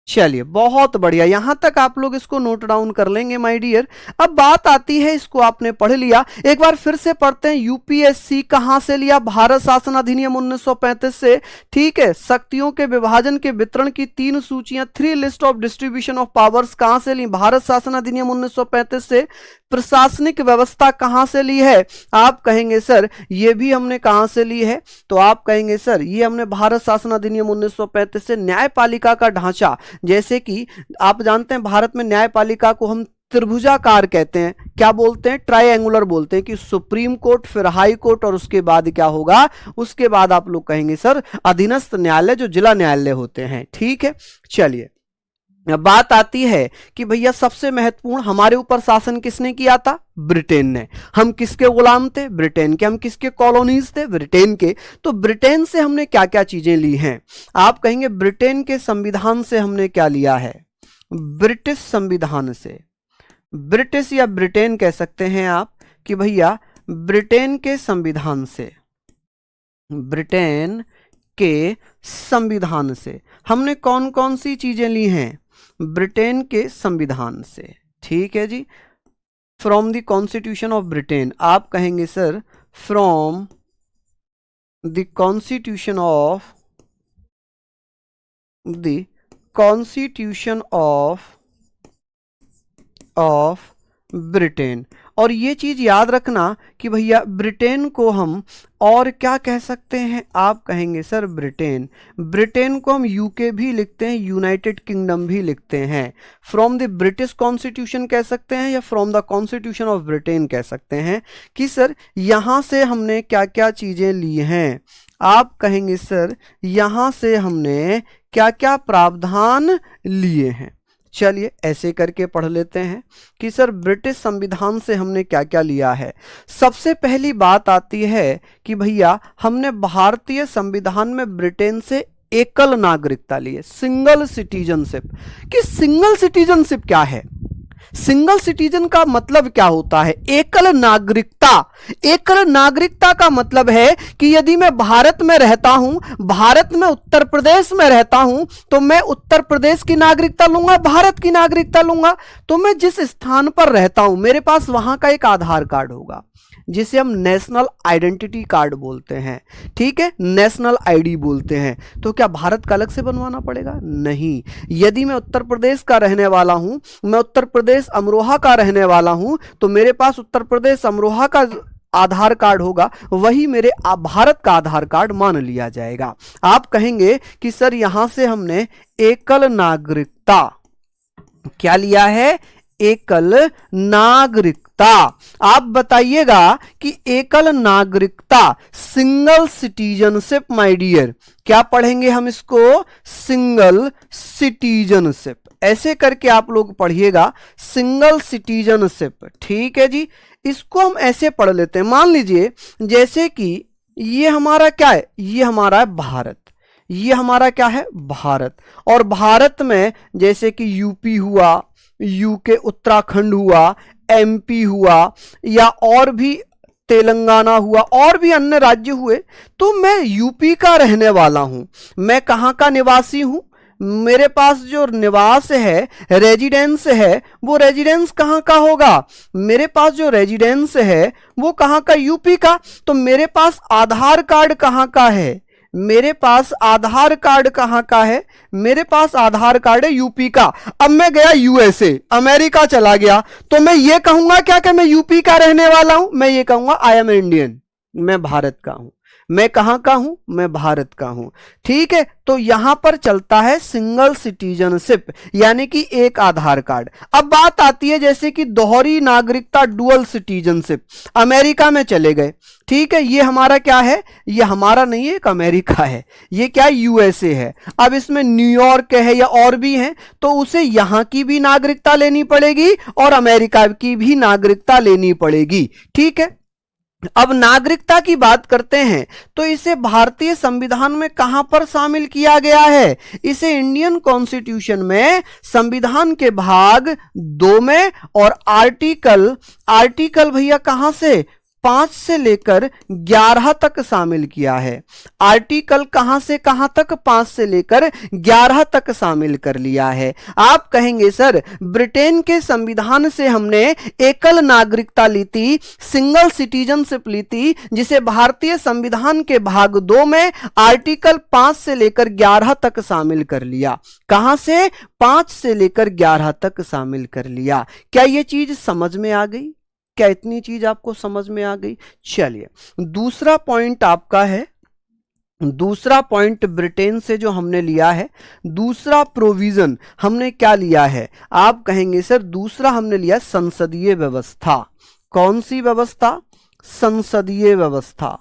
चलिए बहुत बढ़िया, यहां तक आप लोग इसको नोट डाउन कर लेंगे माय डियर। अब बात आती है, इसको आपने पढ़ लिया, एक बार फिर से पढ़ते हैं। यूपीएससी कहां से लिया? भारत शासन अधिनियम 1935 से। ठीक है, शक्तियों के विभाजन के वितरण की 3 सूचियां, 3 list of distribution of powers कहां से ली? भारत शासन अधिनियम 1935 से। प्रशासनिक व्यवस्था कहां से ली है? आप कहेंगे सर ये भी हमने कहां से ली है, तो आप कहेंगे सर ये हमने भारत शासन अधिनियम 1935 से। न्यायपालिका का ढांचा, जैसे कि आप जानते हैं भारत में न्यायपालिका को हम त्रिभुजाकार कहते हैं। क्या बोलते हैं? ट्रायंगुलर बोलते हैं, कि सुप्रीम कोर्ट, फिर हाई कोर्ट और उसके बाद क्या होगा? उसके बाद आप लोग कहेंगे सर अधीनस्थ न्यायालय, जो जिला न्यायालय होते हैं। ठीक है, चलिए बात आती है कि भैया सबसे महत्वपूर्ण, हमारे ऊपर शासन किसने किया था? ब्रिटेन ने। हम किसके गुलाम थे? ब्रिटेन के। हम किसके कॉलोनीज थे? ब्रिटेन के। तो ब्रिटेन से हमने क्या क्या चीजें ली हैं? आप कहेंगे ब्रिटेन के संविधान से हमने क्या लिया है? ब्रिटिश संविधान से। ब्रिटिश या ब्रिटेन कह सकते हैं आप, कि भैया ब्रिटेन के संविधान से, ब्रिटेन के संविधान से हमने कौन कौन सी चीजें ली हैं? ब्रिटेन के संविधान से, ठीक है जी, from the constitution of Britain. आप कहेंगे sir from the constitution of Britain. और ये चीज याद रखना कि भैया ब्रिटेन को हम और क्या कह सकते हैं, आप कहेंगे सर ब्रिटेन को हम यूके भी लिखते हैं, यूनाइटेड किंगडम भी लिखते हैं। फ्रॉम द ब्रिटिश कॉन्स्टिट्यूशन कह सकते हैं या from the constitution of Britain कह सकते हैं कि सर यहां से हमने क्या क्या चीजें ली हैं। आप कहेंगे सर यहां से हमने क्या क्या प्रावधान लिए हैं। चलिए ऐसे करके पढ़ लेते हैं कि सर ब्रिटिश संविधान से हमने क्या क्या लिया है। सबसे पहली बात आती है कि भैया हमने भारतीय संविधान में ब्रिटेन से एकल नागरिकता ली है, सिंगल सिटीजनशिप। कि सिंगल सिटीजनशिप क्या है, सिंगल सिटीजन का मतलब क्या होता है, एकल नागरिकता। एकल नागरिकता का मतलब है कि यदि मैं भारत में रहता हूं, भारत में उत्तर प्रदेश में रहता हूं, तो मैं उत्तर प्रदेश की नागरिकता लूंगा, भारत की नागरिकता लूंगा। तो मैं जिस स्थान पर रहता हूं मेरे पास वहां का एक आधार कार्ड होगा जिसे हम नेशनल आइडेंटिटी कार्ड बोलते हैं, ठीक है, नेशनल आईडी बोलते हैं। तो क्या भारत का अलग से बनवाना पड़ेगा? नहीं। यदि मैं उत्तर प्रदेश का रहने वाला हूं, मैं उत्तर प्रदेश अमरोहा का रहने वाला हूं, तो मेरे पास उत्तर प्रदेश अमरोहा का आधार कार्ड होगा, वही मेरे भारत का आधार कार्ड मान लिया जाएगा। आप कहेंगे कि सर यहां से हमने एकल नागरिकता क्या लिया है, एकल नागरिकता। आप बताइएगा कि एकल नागरिकता, सिंगल सिटीजनशिप माय डियर, क्या पढ़ेंगे हम इसको, सिंगल सिटीजनशिप। ऐसे करके आप लोग पढ़िएगा सिंगल सिटीजनशिप, ठीक है जी। इसको हम ऐसे पढ़ लेते हैं, मान लीजिए जैसे कि ये हमारा क्या है, ये हमारा है भारत, ये हमारा क्या है, भारत। और भारत में जैसे कि यूपी हुआ, यूके उत्तराखंड हुआ, एमपी हुआ, या और भी तेलंगाना हुआ, और भी अन्य राज्य हुए। तो मैं यूपी का रहने वाला हूं, मैं कहां का निवासी हूं, मेरे पास जो निवास है, रेजिडेंस है, वो रेजिडेंस कहां का होगा, मेरे पास जो रेजिडेंस है वो कहां का, यूपी का। तो मेरे पास आधार कार्ड कहां का है, मेरे पास आधार कार्ड कहां का है, मेरे पास आधार कार्ड है यूपी का। अब मैं गया यूएसए, अमेरिका चला गया, तो मैं ये कहूंगा क्या कि मैं यूपी का रहने वाला हूं, मैं ये कहूंगा आई एम इंडियन, मैं भारत का हूं। मैं कहां का हूं, मैं भारत का हूं, ठीक है। तो यहां पर चलता है सिंगल सिटीजनशिप, यानी कि एक आधार कार्ड। अब बात आती है जैसे कि दोहरी नागरिकता, डुअल सिटीजनशिप। अमेरिका में चले गए, ठीक है, ये हमारा क्या है, ये हमारा नहीं है, एक अमेरिका है, ये क्या यूएसए है। अब इसमें न्यूयॉर्क है या और भी है, तो उसे यहां की भी नागरिकता लेनी पड़ेगी और अमेरिका की भी नागरिकता लेनी पड़ेगी, ठीक है। अब नागरिकता की बात करते हैं तो इसे भारतीय संविधान में कहां पर शामिल किया गया है, इसे इंडियन कॉन्स्टिट्यूशन में संविधान के भाग 2 में, और आर्टिकल भैया कहां से, 5 से लेकर 11 तक शामिल किया है। आर्टिकल कहां से कहां तक, 5 से लेकर 11 तक शामिल कर लिया है। आप कहेंगे सर ब्रिटेन के संविधान से हमने एकल नागरिकता ली थी, सिंगल सिटीजनशिप ली थी, जिसे भारतीय संविधान के भाग 2 में आर्टिकल 5 से लेकर 11 तक शामिल कर लिया। कहां से, 5 से लेकर 11 तक शामिल कर लिया। क्या यह चीज समझ में आ गई, क्या इतनी चीज आपको समझ में आ गई? चलिए दूसरा पॉइंट आपका है, दूसरा पॉइंट ब्रिटेन से जो हमने लिया है, दूसरा प्रोविजन हमने क्या लिया है, आप कहेंगे सर दूसरा हमने लिया संसदीय व्यवस्था। कौन सी व्यवस्था, संसदीय व्यवस्था,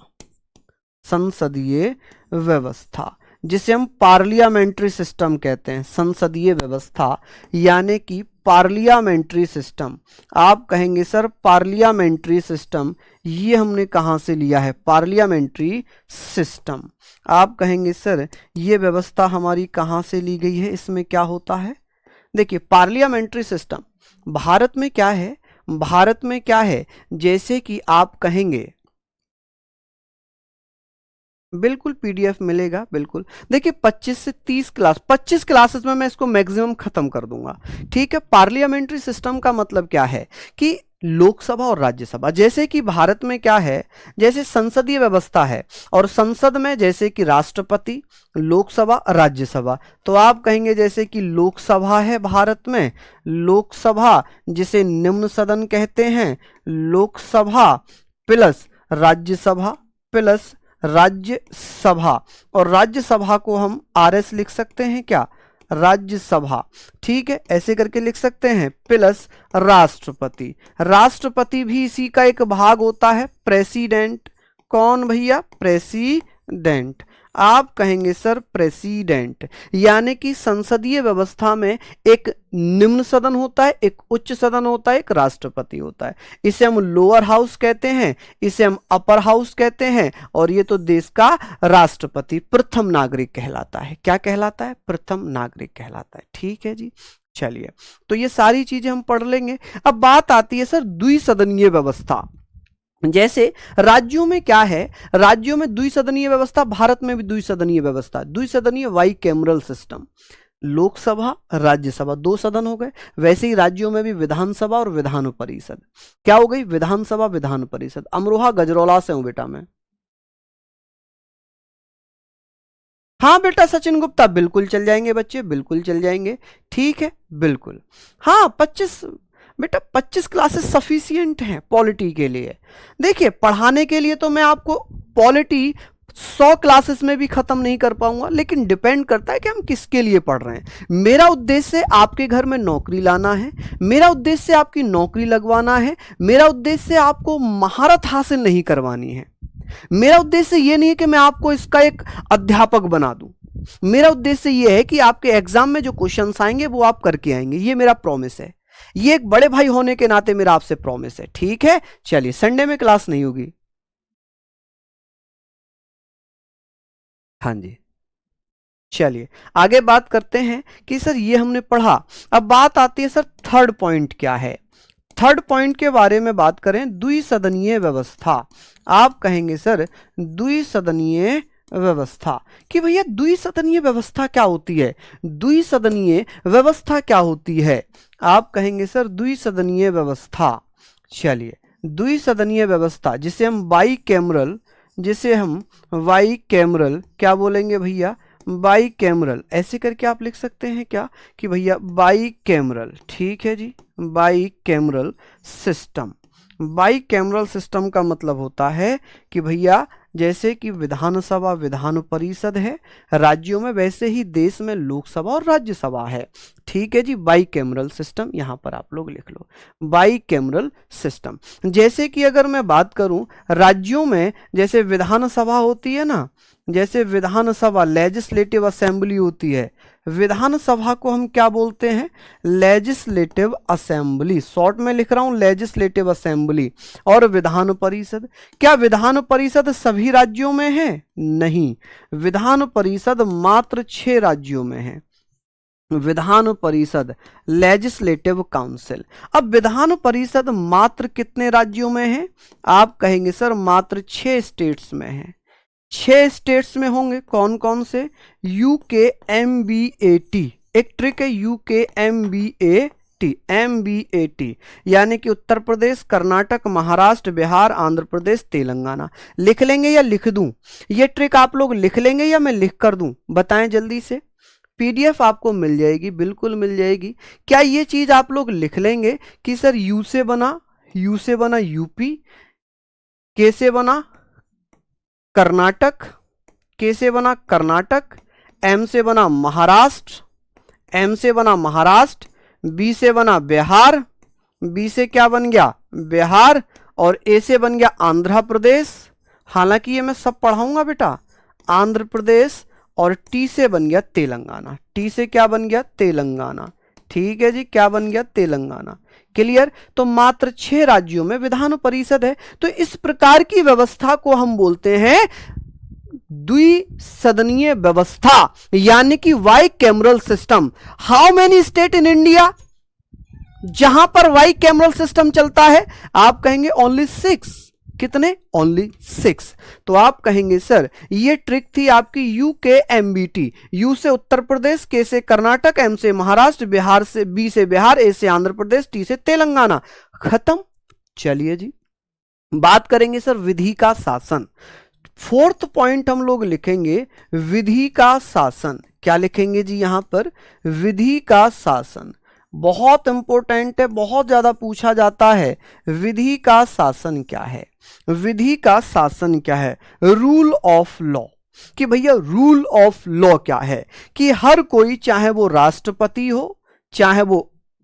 संसदीय व्यवस्था, जिसे हम पार्लियामेंट्री सिस्टम कहते हैं। संसदीय व्यवस्था यानी कि पार्लियामेंट्री सिस्टम। आप कहेंगे सर पार्लियामेंट्री सिस्टम, ये हमने कहां से लिया है, पार्लियामेंट्री सिस्टम। आप कहेंगे सर ये व्यवस्था हमारी कहां से ली गई है, इसमें क्या होता है। देखिए पार्लियामेंट्री सिस्टम भारत में क्या है, भारत में क्या है, जैसे कि आप कहेंगे बिल्कुल पीडीएफ मिलेगा, बिल्कुल। देखिए 25 से 30 क्लास, 25 क्लासेस में मैं इसको मैक्सिमम खत्म कर दूंगा, ठीक है। पार्लियामेंट्री सिस्टम का मतलब क्या है कि लोकसभा और राज्यसभा, जैसे कि भारत में क्या है, जैसे संसदीय व्यवस्था है और संसद में जैसे कि राष्ट्रपति, लोकसभा, राज्यसभा। तो आप कहेंगे जैसे कि लोकसभा है भारत में, लोकसभा जिसे निम्न सदन कहते हैं, लोकसभा प्लस राज्यसभा प्लस राज्यसभा, और राज्यसभा को हम आरएस लिख सकते हैं क्या, राज्यसभा, ठीक है, ऐसे करके लिख सकते हैं, प्लस राष्ट्रपति। राष्ट्रपति भी इसी का एक भाग होता है, प्रेसिडेंट। कौन भैया, प्रेसिडेंट। आप कहेंगे सर प्रेसिडेंट, यानी कि संसदीय व्यवस्था में एक निम्न सदन होता है, एक उच्च सदन होता है, एक राष्ट्रपति होता है। इसे हम लोअर हाउस कहते हैं, इसे हम अपर हाउस कहते हैं, और ये तो देश का राष्ट्रपति प्रथम नागरिक कहलाता है। क्या कहलाता है, प्रथम नागरिक कहलाता है, ठीक है जी। चलिए, तो ये सारी चीजें हम पढ़ लेंगे। अब बात आती है सर द्विसदनीय व्यवस्था। जैसे राज्यों में क्या है, राज्यों में द्विसदनीय व्यवस्था, भारत में भी द्विसदनीय व्यवस्था, द्विसदनीय बाइकैमरल सिस्टम। लोकसभा राज्यसभा 2 सदन हो गए, वैसे ही राज्यों में भी विधानसभा और विधान परिषद। क्या हो गई, विधानसभा विधान परिषद। अमरोहा गजरौला से हूं बेटा मैं। हाँ बेटा सचिन गुप्ता, बिल्कुल चल जाएंगे बच्चे, बिल्कुल चल जाएंगे, ठीक है, बिल्कुल। हाँ 25 बेटा, 25 क्लासेस सफिशियंट हैं पॉलिटी के लिए। देखिए पढ़ाने के लिए तो मैं आपको पॉलिटी 100 क्लासेस में भी खत्म नहीं कर पाऊंगा, लेकिन डिपेंड करता है कि हम किसके लिए पढ़ रहे हैं। मेरा उद्देश्य आपके घर में नौकरी लाना है, मेरा उद्देश्य आपकी नौकरी लगवाना है, मेरा उद्देश्य आपको महारत हासिल नहीं करवानी है। मेरा उद्देश्य यह नहीं है कि मैं आपको इसका एक अध्यापक बना दूं। मेरा उद्देश्य यह है कि आपके एग्जाम में जो क्वेश्चंस आएंगे वो आप करके आएंगे। ये मेरा प्रॉमिस है, ये एक बड़े भाई होने के नाते मेरा आपसे प्रॉमिस है, ठीक है। चलिए, संडे में क्लास नहीं होगी। हाँ जी, चलिए आगे बात करते हैं कि सर ये हमने पढ़ा। अब बात आती है सर थर्ड पॉइंट क्या है। थर्ड पॉइंट के बारे में बात करें, द्विसदनीय व्यवस्था। आप कहेंगे सर द्विसदनीय व्यवस्था, कि भैया द्विसदनीय व्यवस्था क्या होती है, द्विसदनीय व्यवस्था क्या होती है। आप कहेंगे सर द्विसदनीय व्यवस्था। चलिए, द्विसदनीय व्यवस्था जिसे हम बाइकैमरल, जिसे हम बाइकैमरल क्या बोलेंगे भैया, बाइकैमरल, ऐसे करके आप लिख सकते हैं क्या कि भैया बाइकैमरल, ठीक है जी, बाइकैमरल सिस्टम। बाइकैमरल सिस्टम का मतलब होता है कि भैया जैसे कि विधानसभा विधान परिषद है राज्यों में, वैसे ही देश में लोकसभा और राज्यसभा है, ठीक है जी। बाइकैमरल सिस्टम यहां पर आप लोग लिख लो, बाइकैमरल सिस्टम। जैसे कि अगर मैं बात करूं राज्यों में, जैसे विधानसभा होती है ना, जैसे विधानसभा लेजिस्लेटिव असेंबली होती है, विधानसभा को हम क्या बोलते हैं, लेजिस्लेटिव असेंबली, शॉर्ट में लिख रहा हूं लेजिस्लेटिव असेंबली। और विधान परिषद, क्या विधान परिषद सभी राज्यों में है, नहीं, विधान परिषद मात्र 6 राज्यों में है। Vidhan Parishad legislative council. अब विधान परिषद मात्र कितने राज्यों में है, आप कहेंगे सर मात्र 6 स्टेट्स में है। 6 स्टेट्स में होंगे, कौन कौन से, UKMBAT, एक ट्रिक है UKMBAT, MBAT, यानी कि उत्तर प्रदेश, कर्नाटक, महाराष्ट्र, बिहार, आंध्र प्रदेश, तेलंगाना। लिख लेंगे या लिख दूं, ये ट्रिक आप लोग लिख लेंगे या मैं लिख कर दूं, बताएं जल्दी से। PDF आपको मिल जाएगी, बिल्कुल मिल जाएगी। क्या ये चीज आप लोग लिख लेंगे कि सर यू से बना यूपी, के से बना कर्नाटक, के से बना कर्नाटक, M से बना महाराष्ट्र, M से बना महाराष्ट्र, B से बना बिहार, B से क्या बन गया बिहार, और A से बन गया आंध्र प्रदेश। हालांकि ये मैं सब पढ़ाऊंगा बेटा, आंध्र प्रदेश, और T से बन गया तेलंगाना, T से क्या बन गया तेलंगाना, ठीक है जी, क्या बन गया तेलंगाना। क्लियर। तो मात्र 6 राज्यों में विधान परिषद है। तो इस प्रकार की व्यवस्था को हम बोलते हैं द्विसदनीय व्यवस्था, यानी कि bicameral system. How many state in India जहां पर बाइकैमरल सिस्टम चलता है, आप कहेंगे ओनली 6, कितने? ओनली 6। तो आप कहेंगे सर ये ट्रिक थी आपकी UKMBT, यू से उत्तर प्रदेश, के से कर्नाटक, M से महाराष्ट्र, बिहार से, B से बिहार, A से आंध्र प्रदेश, T से तेलंगाना। खत्म। चलिए जी बात करेंगे सर विधि का शासन। 4th पॉइंट हम लोग लिखेंगे विधि का शासन। क्या लिखेंगे जी यहां पर? विधि का शासन। बहुत इंपॉर्टेंट है, बहुत ज्यादा पूछा जाता है। विधि का शासन क्या है? विधि का शासन क्या है? Rule of law. कि भैया रूल ऑफ लॉ क्या है? कि हर कोई, चाहे वो राष्ट्रपति हो, चाहे वो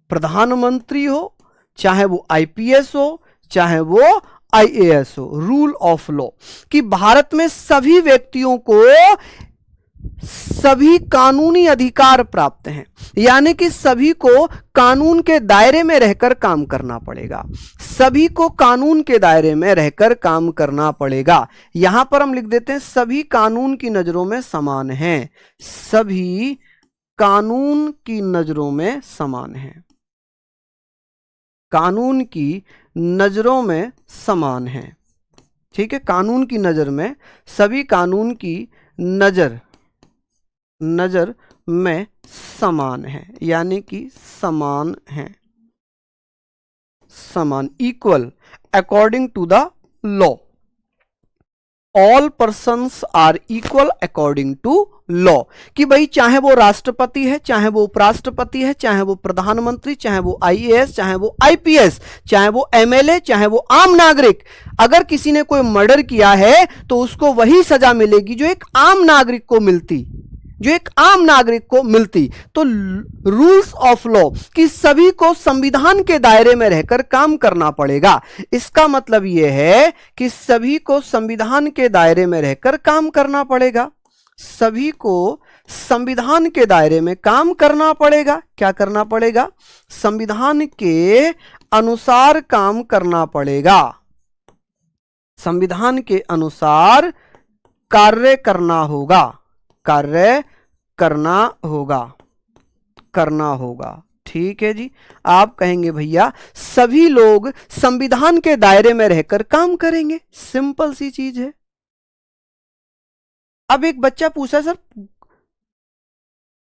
प्रधानमंत्री हो, चाहे वो IPS हो, चाहे वो IAS हो, रूल ऑफ लॉ कि भारत में सभी व्यक्तियों को सभी कानूनी अधिकार प्राप्त हैं, यानी कि सभी को कानून के दायरे में रहकर काम करना पड़ेगा। सभी को कानून के दायरे में रहकर काम करना पड़ेगा। यहां पर हम लिख देते हैं सभी कानून की नजरों में समान हैं। सभी कानून की नजरों में समान हैं। कानून की नजरों में समान हैं। ठीक है, कानून की नजर में, सभी कानून की नजर में समान है, यानी कि समान है। समान, equal, according to the law. All persons are equal according to law. कि भाई चाहे वो राष्ट्रपति है, चाहे वो उपराष्ट्रपति है, चाहे वो प्रधानमंत्री, चाहे वो IAS, चाहे वो IPS, चाहे वो MLA, चाहे वो आम नागरिक, अगर किसी ने कोई मर्डर किया है तो उसको वही सजा मिलेगी जो एक आम नागरिक को मिलती, जो एक आम नागरिक को मिलती। तो रूल्स ऑफ लॉ कि सभी को संविधान के दायरे में रहकर काम करना पड़ेगा। इसका मतलब यह है कि सभी को संविधान के दायरे में रहकर काम करना पड़ेगा। सभी को संविधान के दायरे में काम करना पड़ेगा। क्या करना पड़ेगा? संविधान के अनुसार काम करना पड़ेगा। संविधान के अनुसार कार्य करना होगा। कार्य करना होगा। ठीक है जी। आप कहेंगे भैया सभी लोग संविधान के दायरे में रहकर काम करेंगे। सिंपल सी चीज है। अब एक बच्चा पूछा सर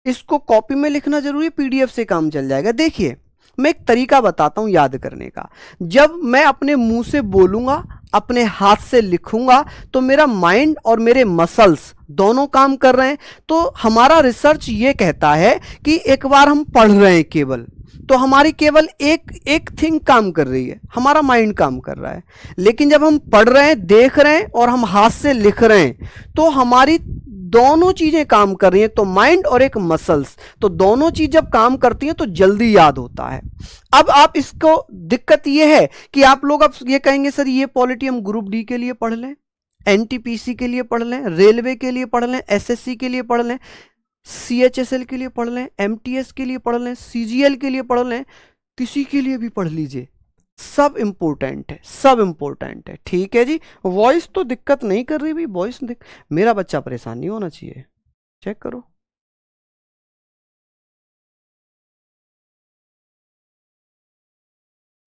इसको कॉपी में लिखना जरूरी, PDF से काम चल जाएगा? देखिए मैं एक तरीका बताता हूं याद करने का। जब मैं अपने मुंह से बोलूंगा, अपने हाथ से लिखूंगा, तो मेरा माइंड और मेरे मसल्स दोनों काम कर रहे हैं। तो हमारा रिसर्च ये कहता है कि एक बार हम पढ़ रहे हैं केवल, तो हमारी केवल एक थिंग काम कर रही है, हमारा माइंड काम कर रहा है। लेकिन जब हम पढ़ रहे हैं, देख रहे हैं और हम हाथ से लिख रहे हैं, तो हमारी दोनों चीजें काम कर रही हैं। तो माइंड और एक मसल्स, तो दोनों चीज जब काम करती हैं तो जल्दी याद होता है। अब आप इसको दिक्कत यह है कि आप लोग अब ये कहेंगे सर ये पॉलिटी हम ग्रुप डी के लिए पढ़ लें, NTPC के लिए पढ़ लें, रेलवे के लिए पढ़ लें, SSC के लिए पढ़ लें, CHSL के लिए पढ़ लें, MTS के लिए पढ़ लें, CGL के लिए पढ़ लें, किसी के लिए भी पढ़ लीजिए, सब इंपॉर्टेंट है, सब इंपॉर्टेंट है। ठीक है जी। वॉइस तो दिक्कत नहीं कर रही भाई, वॉइस मेरा बच्चा परेशान नहीं होना चाहिए। चेक करो।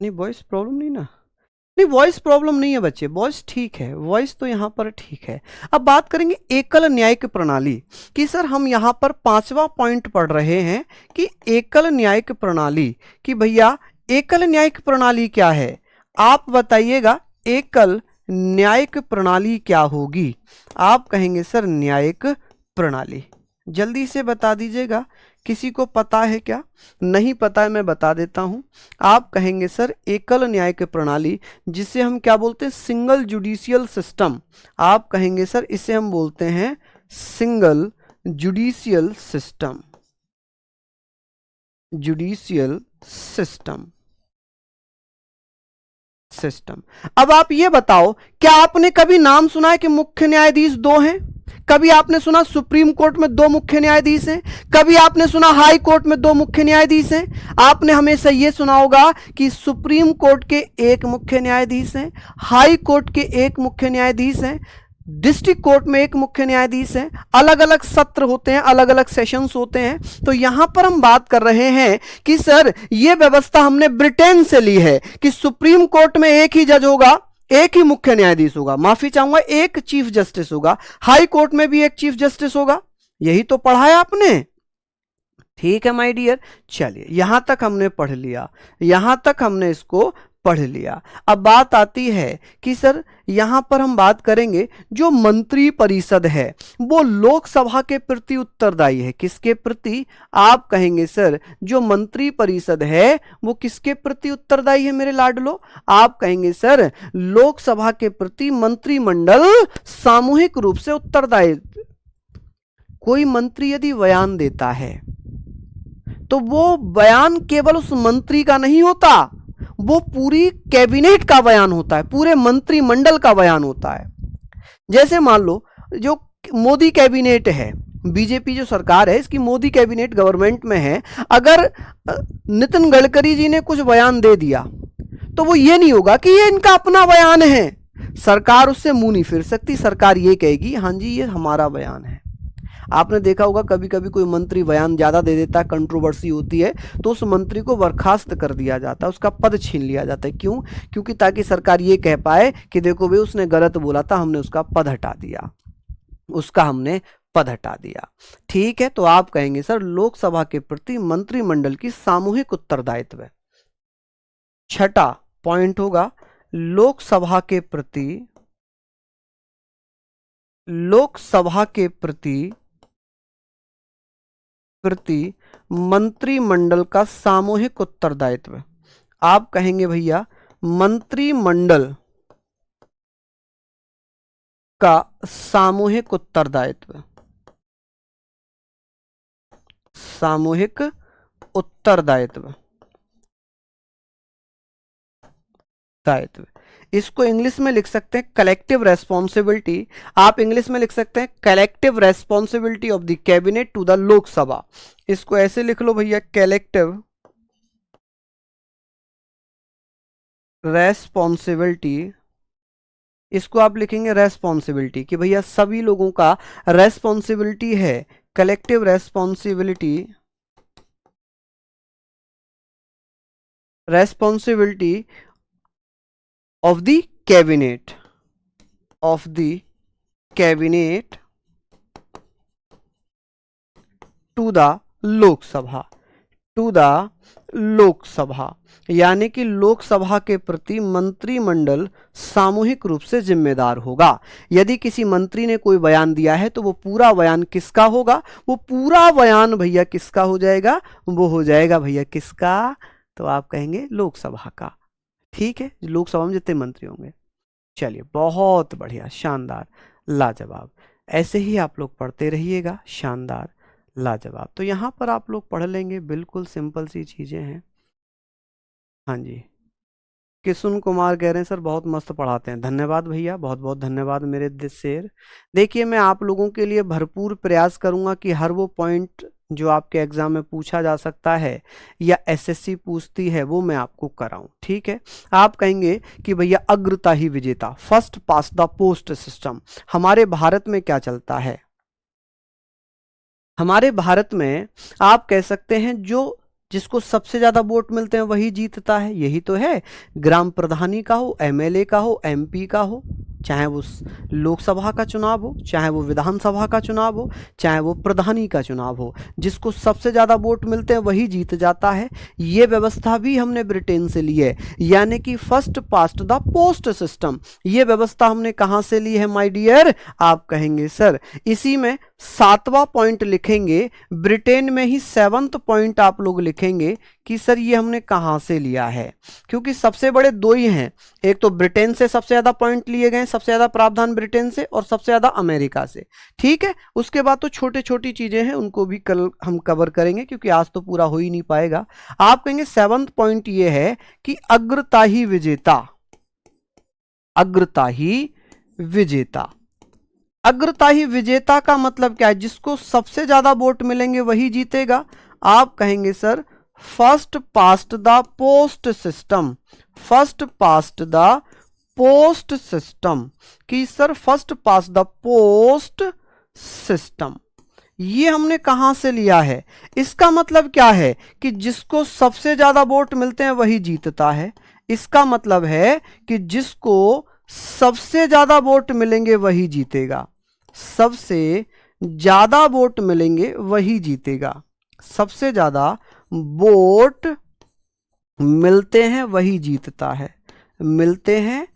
नहीं वॉइस प्रॉब्लम नहीं ना? नहीं वॉइस प्रॉब्लम नहीं है बच्चे, वॉइस ठीक है, वॉइस तो यहां पर ठीक है। अब बात करेंगे एकल न्यायिक प्रणाली कि सर हम यहां पर 5वां पॉइंट पढ़ रहे हैं कि एकल न्यायिक प्रणाली। कि भैया एकल न्यायिक प्रणाली क्या है? आप बताइएगा एकल न्यायिक प्रणाली क्या होगी? आप कहेंगे सर न्यायिक प्रणाली। जल्दी से बता दीजिएगा, किसी को पता है क्या? नहीं पता है मैं बता देता हूं। आप कहेंगे सर एकल न्यायिक प्रणाली, जिसे हम क्या बोलते हैं? Single judicial system. आप कहेंगे सर इसे हम बोलते हैं single judicial system. Judicial system. अब आप ये बताओ, क्या आपने कभी नाम सुना है कि मुख्य न्यायाधीश 2 हैं? कभी आपने सुना सुप्रीम कोर्ट में 2 मुख्य न्यायाधीश हैं? कभी आपने सुना हाई कोर्ट में 2 मुख्य न्यायाधीश हैं? आपने हमेशा यह सुना होगा कि सुप्रीम कोर्ट के 1 मुख्य न्यायाधीश हैं, हाई कोर्ट के 1 मुख्य न्यायाधीश हैं, डिस्ट्रिक्ट कोर्ट में 1 मुख्य न्यायाधीश है। अलग अलग सत्र होते हैं, अलग अलग सेशंस होते हैं। तो यहां पर हम बात कर रहे हैं कि सर यह व्यवस्था हमने ब्रिटेन से ली है कि सुप्रीम कोर्ट में 1 ही जज होगा, एक ही मुख्य न्यायाधीश होगा, माफी चाहूंगा, एक चीफ जस्टिस होगा। हाई कोर्ट में भी एक चीफ जस्टिस होगा, यही तो पढ़ा है आपने। ठीक है माय डियर, चलिए यहां तक हमने पढ़ लिया, यहां तक हमने इसको पढ़ लिया। अब बात आती है कि सर यहां पर हम बात करेंगे जो मंत्री परिषद है वो लोकसभा के प्रति उत्तरदायी है। किसके प्रति? आप कहेंगे सर जो मंत्री परिषद है वो किसके प्रति उत्तरदायी है मेरे लाडलो? आप कहेंगे सर लोकसभा के प्रति मंत्रिमंडल सामूहिक रूप से उत्तरदायी। कोई मंत्री यदि बयान देता है तो वो बयान केवल उस मंत्री का नहीं होता, वो पूरी कैबिनेट का बयान होता है, पूरे मंत्रिमंडल का बयान होता है। जैसे मान लो जो मोदी कैबिनेट है, बीजेपी जो सरकार है इसकी मोदी कैबिनेट गवर्नमेंट में है, अगर नितिन गडकरी जी ने कुछ बयान दे दिया तो वो ये नहीं होगा कि ये इनका अपना बयान है, सरकार उससे मुंह नहीं फिर सकती। सरकार ये कहेगी हाँ जी ये हमारा बयान है। आपने देखा होगा कभी कभी कोई मंत्री बयान ज्यादा दे देता है, कंट्रोवर्सी होती है, तो उस मंत्री को बर्खास्त कर दिया जाता है, उसका पद छीन लिया जाता है। क्यों? क्योंकि ताकि सरकार ये कह पाए कि देखो भाई उसने गलत बोला था, हमने उसका पद हटा दिया, उसका हमने पद हटा दिया। ठीक है, तो आप कहेंगे सर लोकसभा के प्रति मंत्रिमंडल की सामूहिक उत्तरदायित्व है। छठा पॉइंट होगा लोकसभा के प्रति मंत्रिमंडल का सामूहिक उत्तरदायित्व। आप कहेंगे भैया मंत्रिमंडल का सामूहिक उत्तरदायित्व, सामूहिक उत्तरदायित्व दायित्व। इसको इंग्लिश में लिख सकते हैं कलेक्टिव रेस्पॉन्सिबिलिटी। आप इंग्लिश में लिख सकते हैं collective responsibility of the cabinet to the Lok Sabha. इसको ऐसे लिख लो भैया कलेक्टिव रेस्पॉन्सिबिलिटी, इसको आप लिखेंगे रेस्पॉन्सिबिलिटी कि भैया सभी लोगों का रेस्पॉन्सिबिलिटी है, collective responsibility of the cabinet to the Lok Sabha, यानी कि लोकसभा के प्रति मंत्रिमंडल सामूहिक रूप से जिम्मेदार होगा। यदि किसी मंत्री ने कोई बयान दिया है तो वो पूरा बयान किसका होगा? वो पूरा बयान भैया किसका हो जाएगा? वो हो जाएगा भैया किसका? तो आप कहेंगे लोकसभा का। ठीक है, लोकसभा में जितने मंत्री होंगे। चलिए बहुत बढ़िया, शानदार, लाजवाब। ऐसे ही आप लोग पढ़ते रहिएगा, शानदार, लाजवाब। तो यहाँ पर आप लोग पढ़ लेंगे, बिल्कुल सिंपल सी चीजें हैं। हाँ जी, किशुन कुमार कह रहे हैं सर बहुत मस्त पढ़ाते हैं। धन्यवाद भैया, बहुत बहुत धन्यवाद मेरे शेर। देखिए मैं आप लोगों के लिए भरपूर प्रयास करूंगा कि हर वो पॉइंट जो आपके एग्जाम में पूछा जा सकता है या एसएससी पूछती है वो मैं आपको कराऊं। ठीक है, आप कहेंगे कि भैया अग्रताही विजेता, first pass the post system हमारे भारत में क्या चलता है? हमारे भारत में आप कह सकते हैं जो जिसको सबसे ज्यादा वोट मिलते हैं वही जीतता है, यही तो है। ग्राम प्रधानी का हो, एमएलए का हो, एमपी का हो, चाहे वो लोकसभा का चुनाव हो, चाहे वो विधानसभा का चुनाव हो, चाहे वो प्रधानी का चुनाव हो, जिसको सबसे ज्यादा वोट मिलते हैं वही जीत जाता है। ये व्यवस्था भी हमने ब्रिटेन से ली है, यानी कि first past the post system. ये व्यवस्था हमने कहां से ली है माय डियर? आप कहेंगे सर इसी में 7वां पॉइंट लिखेंगे, ब्रिटेन में ही 7th पॉइंट आप लोग लिखेंगे कि सर ये हमने कहां से लिया है, क्योंकि सबसे बड़े दो ही हैं, एक तो ब्रिटेन से सबसे ज्यादा पॉइंट लिए गए, सबसे ज्यादा प्रावधान ब्रिटेन से, और सबसे ज्यादा अमेरिका से। ठीक है, उसके बाद तो छोटे छोटी चीजें हैं, उनको भी कल हम कवर करेंगे क्योंकि आज तो पूरा हो ही नहीं पाएगा। आप कहेंगे 7th पॉइंट ये है कि अग्रताही विजेता, अग्रताही विजेता। अग्रताही विजेता का मतलब क्या है? जिसको सबसे ज्यादा वोट मिलेंगे वही जीतेगा। आप कहेंगे sir first past the post system, first past the post system, कि sir first pass the post system ये हमने कहां से लिया है? इसका मतलब क्या है कि जिसको सबसे ज्यादा वोट मिलते हैं वही जीतता है। इसका मतलब है कि जिसको सबसे ज्यादा वोट मिलेंगे वही जीतेगा, सबसे ज्यादा वोट मिलेंगे वही जीतेगा, सबसे ज्यादा वोट मिलते हैं वही जीतता है, मिलते हैं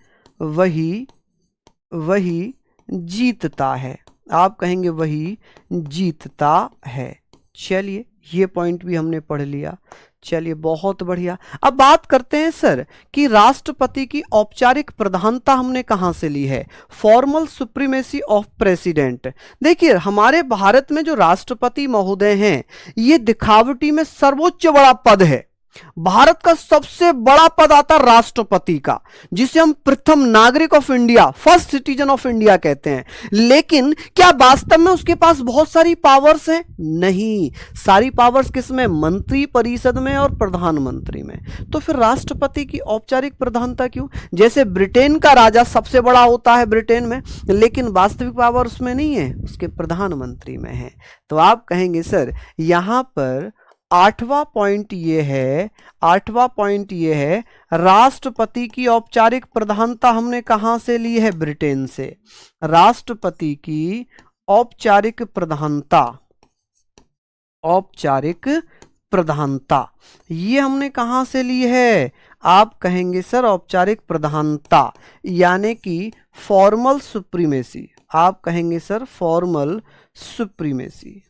वही जीतता है। आप कहेंगे वही जीतता है। चलिए ये पॉइंट भी हमने पढ़ लिया। चलिए बहुत बढ़िया। अब बात करते हैं सर कि राष्ट्रपति की औपचारिक प्रधानता हमने कहां से ली है, फॉर्मल सुप्रीमेसी ऑफ प्रेसिडेंट। देखिए हमारे भारत में जो राष्ट्रपति महोदय हैं ये दिखावटी में सर्वोच्च बड़ा पद है। भारत का सबसे बड़ा पद आता है राष्ट्रपति का, जिसे हम प्रथम नागरिक of India, first citizen of India कहते हैं। लेकिन क्या वास्तव में उसके पास बहुत सारी पावर्स हैं? नहीं, सारी पावर्स किसमें? मंत्री परिषद में और प्रधानमंत्री में। तो फिर राष्ट्रपति की औपचारिक प्रधानता क्यों? जैसे ब्रिटेन का राजा सबसे बड़ा होता है ब्रिटेन में, लेकिन वास्तविक पावर उसमें नहीं है, उसके प्रधानमंत्री में है। तो आप कहेंगे सर यहां पर आठवां पॉइंट ये है राष्ट्रपति की औपचारिक प्रधानता हमने कहां से ली है? ब्रिटेन से। राष्ट्रपति की औपचारिक प्रधानता ये हमने कहां से ली है? आप कहेंगे सर औपचारिक प्रधानता यानी कि फॉर्मल सुप्रीमेसी। आप कहेंगे सर फॉर्मल सुप्रीमेसी।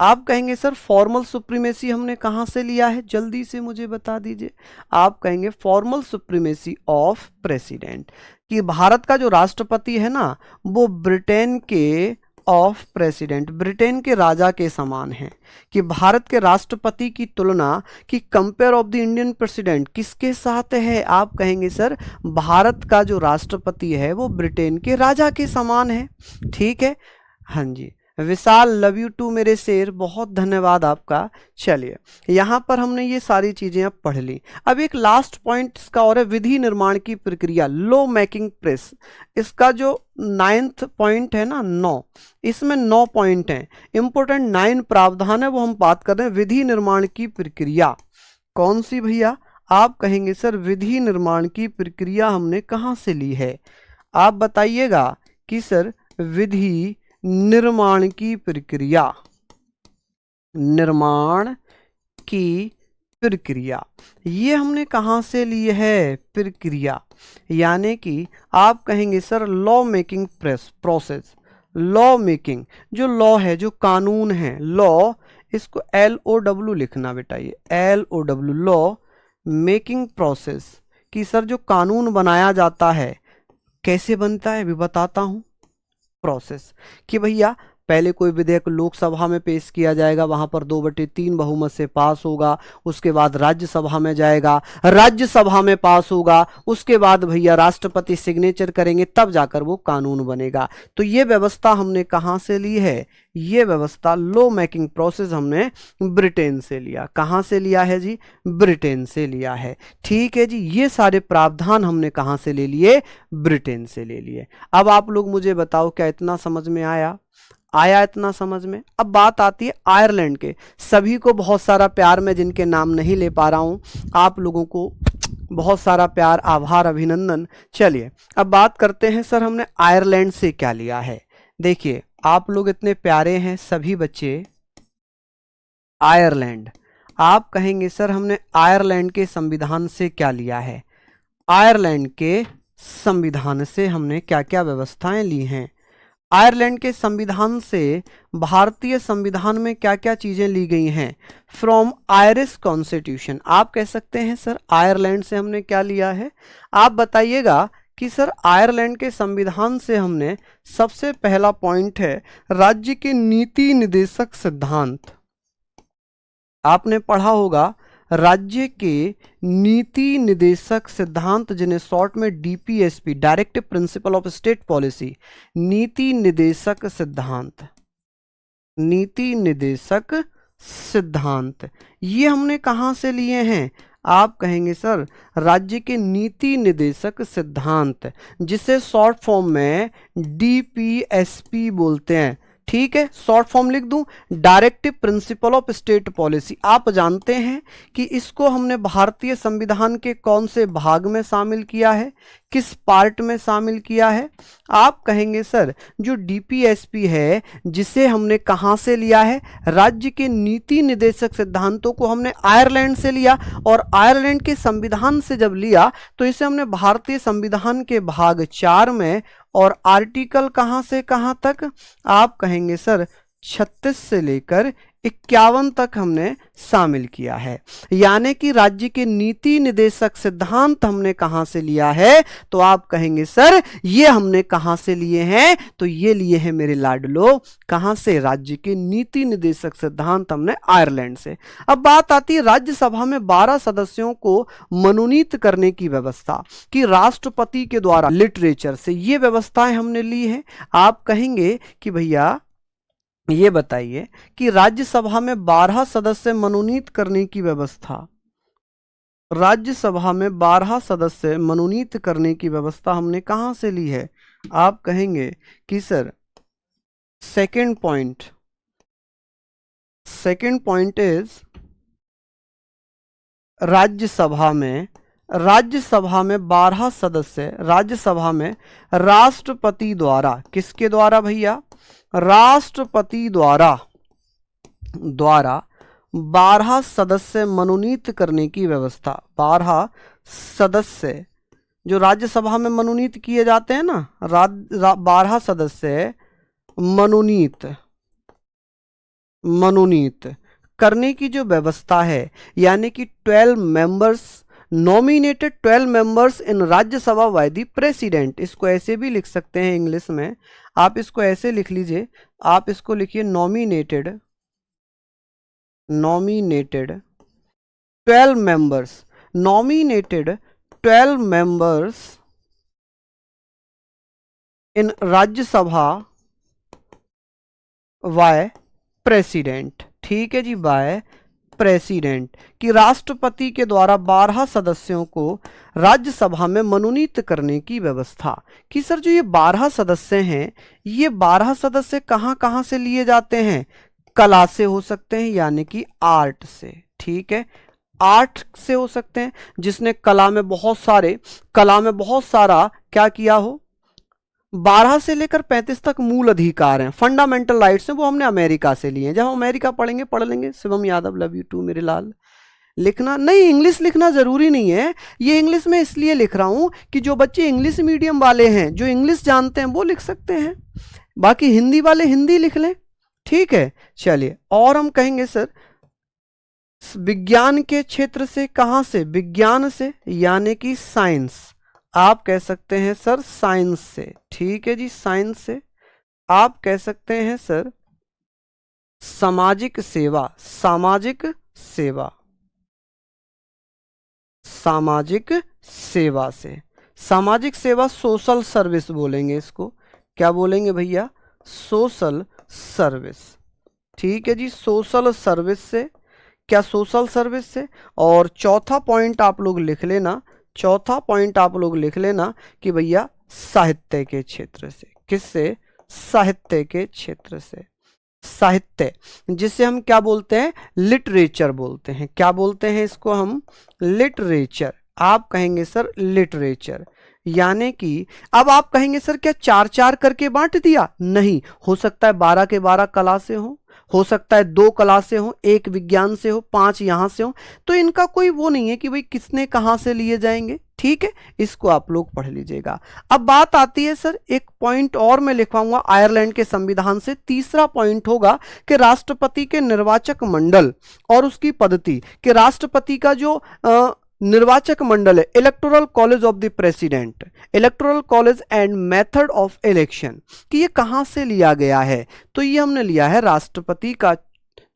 आप कहेंगे सर फॉर्मल सुप्रीमेसी हमने कहां से लिया है? जल्दी से मुझे बता दीजिए। आप कहेंगे फॉर्मल सुप्रीमेसी ऑफ प्रेसिडेंट, कि भारत का जो राष्ट्रपति है ना वो ब्रिटेन के ऑफ प्रेसिडेंट, ब्रिटेन के राजा के समान है। कि भारत के राष्ट्रपति की तुलना की compare of the Indian president किसके साथ है? आप कहेंगे सर भारत का जो राष्ट्रपति है वो ब्रिटेन के राजा के समान है। ठीक है, हाँ जी। विशाल लव यू टू मेरे शेर, बहुत धन्यवाद आपका। चलिए यहां पर हमने ये सारी चीजें अब पढ़ ली। अब एक लास्ट पॉइंट इसका और है विधि निर्माण की प्रक्रिया, लॉ मेकिंग प्रेस। इसका जो 9th पॉइंट है ना 9, इसमें 9 पॉइंट हैं, इंपोर्टेंट 9 प्रावधान है, वो हम बात कर रहे हैं। विधि निर्माण की प्रक्रिया कौन सी भैया? आप कहेंगे सर विधि निर्माण की प्रक्रिया हमने कहां से ली है? आप बताइएगा कि सर विधि निर्माण की प्रक्रिया, निर्माण की प्रक्रिया ये हमने कहां से ली है? प्रक्रिया यानी कि आप कहेंगे sir law making process. Law making, जो लॉ है, जो कानून है, लॉ, इसको LOW लिखना बेटा, ये LOW, लॉ मेकिंग प्रोसेस। कि सर जो कानून बनाया जाता है कैसे बनता है? भी बताता हूं। प्रोसेस कि भैया पहले कोई विधेयक लोकसभा में पेश किया जाएगा, वहां पर 2/3 बहुमत से पास होगा, उसके बाद राज्यसभा में जाएगा, राज्यसभा में पास होगा, उसके बाद भैया राष्ट्रपति सिग्नेचर करेंगे, तब जाकर वो कानून बनेगा। तो ये व्यवस्था हमने कहां से ली है? ये व्यवस्था लॉ मेकिंग प्रोसेस हमने ब्रिटेन से लिया। कहां से लिया है जी? ब्रिटेन से लिया है। ठीक है जी, ये सारे प्रावधान हमने कहां से ले लिए? ब्रिटेन से ले लिए। अब आप लोग मुझे बताओ क्या इतना समझ में आया? इतना समझ में? अब बात आती है आयरलैंड के। सभी को बहुत सारा प्यार, मैं जिनके नाम नहीं ले पा रहा हूं, आप लोगों को बहुत सारा प्यार, आभार, अभिनंदन। चलिए अब बात करते हैं सर हमने आयरलैंड से क्या लिया है। देखिए आप लोग इतने प्यारे हैं सभी बच्चे। आयरलैंड, आप कहेंगे सर हमने आयरलैंड के संविधान से क्या लिया है? आयरलैंड के संविधान से हमने क्या क्या व्यवस्थाएं ली हैं? आयरलैंड के संविधान से भारतीय संविधान में क्या क्या चीजें ली गई हैं? From Irish constitution. आप कह सकते हैं सर आयरलैंड से हमने क्या लिया है? आप बताइएगा कि सर आयरलैंड के संविधान से हमने, सबसे पहला पॉइंट है राज्य के नीति निर्देशक सिद्धांत। आपने पढ़ा होगा राज्य के नीति निर्देशक सिद्धांत, जिन्हें शॉर्ट में DPSP, directive principle of state policy, नीति निर्देशक सिद्धांत, नीति निर्देशक सिद्धांत, ये हमने कहां से लिए हैं? आप कहेंगे सर राज्य के नीति निर्देशक सिद्धांत, जिसे शॉर्ट फॉर्म में DPSP बोलते हैं। ठीक है, शॉर्ट फॉर्म लिख दूं, directive principle of state policy. आप जानते हैं कि इसको हमने भारतीय संविधान के कौन से भाग में शामिल किया है, किस पार्ट में शामिल किया है? आप कहेंगे सर जो डीपीएसपी है जिसे हमने कहां से लिया है, राज्य के नीति निर्देशक सिद्धांतों को हमने आयरलैंड से लिया, और आयरलैंड के संविधान से जब लिया तो इसे हमने भारतीय संविधान के भाग 4 में, और आर्टिकल कहां से कहां तक? आप कहेंगे सर 36 से लेकर 51 तक हमने शामिल किया है। यानी कि राज्य के नीति निर्देशक सिद्धांत हमने कहां से लिया है? तो आप कहेंगे सर ये हमने कहां से लिए हैं? तो ये लिए हैं मेरे लाडलो कहां से? राज्य के नीति निर्देशक सिद्धांत हमने आयरलैंड से। अब बात आती है राज्यसभा में 12 सदस्यों को मनोनीत करने की व्यवस्था कि राष्ट्रपति के द्वारा लिटरेचर से ये व्यवस्थाएं हमने ली है। आप कहेंगे कि भैया ये बताइए कि राज्यसभा में 12 सदस्य मनोनीत करने की व्यवस्था, राज्यसभा में 12 सदस्य मनोनीत करने की व्यवस्था हमने कहां से ली है? आप कहेंगे कि sir second point is Rajya Sabha में 12 सदस्य, राज्यसभा में राष्ट्रपति द्वारा, किसके द्वारा भैया? राष्ट्रपति द्वारा 12 सदस्य मनोनीत करने की व्यवस्था। 12 सदस्य जो राज्यसभा में मनोनीत किए जाते हैं ना, 12 सदस्य मनोनीत करने की जो व्यवस्था है, यानी कि 12 members nominated, 12 members in Rajya Sabha by the president. इसको ऐसे भी लिख सकते हैं इंग्लिश में, आप इसको ऐसे लिख लीजिए, आप इसको लिखिए nominated 12 members, nominated 12 members in Rajya Sabha by president. ठीक है जी, बाय प्रेसिडेंट, कि राष्ट्रपति के द्वारा 12 सदस्यों को राज्यसभा में मनोनीत करने की व्यवस्था। कि सर जो ये 12 सदस्य हैं, ये 12 सदस्य कहां कहां से लिए जाते हैं? कला से हो सकते हैं, यानी कि आर्ट से। ठीक है, आर्ट से हो सकते हैं, जिसने कला में बहुत सारा क्या किया हो। 12 से लेकर 35 तक मूल अधिकार हैं, फंडामेंटल राइट्स हैं, वो हमने अमेरिका से लिए हैं। जब हम अमेरिका पढ़ेंगे पढ़ लेंगे। Shivam Yadav love you too मेरे लाल। लिखना नहीं, इंग्लिश लिखना जरूरी नहीं है। ये इंग्लिश में इसलिए लिख रहा हूं कि जो बच्चे इंग्लिश मीडियम वाले हैं, जो इंग्लिश जानते हैं, वो लिख सकते हैं, बाकी हिंदी वाले हिंदी लिख लें। ठीक है, चलिए। और हम कहेंगे सर विज्ञान के क्षेत्र से, कहां से? विज्ञान से, यानी कि साइंस। आप कह सकते हैं सर साइंस से। ठीक है जी, साइंस से। आप कह सकते हैं सर सामाजिक सेवा, सामाजिक सेवा से। सामाजिक सेवा सोशल सर्विस बोलेंगे इसको। क्या बोलेंगे भैया? Social service. ठीक है जी, सोशल सर्विस से। क्या सोशल सर्विस से? और चौथा पॉइंट आप लोग लिख लेना, कि भैया साहित्य के क्षेत्र से। किससे? साहित्य के क्षेत्र से। साहित्य जिसे हम क्या बोलते हैं? लिटरेचर बोलते हैं। क्या बोलते हैं इसको हम? लिटरेचर। आप कहेंगे सर लिटरेचर, यानी कि अब आप कहेंगे सर क्या 4-4 करके बांट दिया? नहीं, हो सकता है 12 के 12 कला से हो सकता है 2 कला से हो, 1 विज्ञान से हो, 5 यहां से हो। तो इनका कोई वो नहीं है कि भाई किसने कहां से लिए जाएंगे। ठीक है, इसको आप लोग पढ़ लीजिएगा। अब बात आती है सर, एक पॉइंट और मैं लिखवाऊंगा आयरलैंड के संविधान से। तीसरा पॉइंट होगा कि राष्ट्रपति के निर्वाचक मंडल और उसकी पद्धति, कि राष्ट्रपति का जो निर्वाचक मंडल है, electoral college of the president, electoral college and method of election, कि ये कहां से लिया गया है? तो ये हमने लिया है राष्ट्रपति का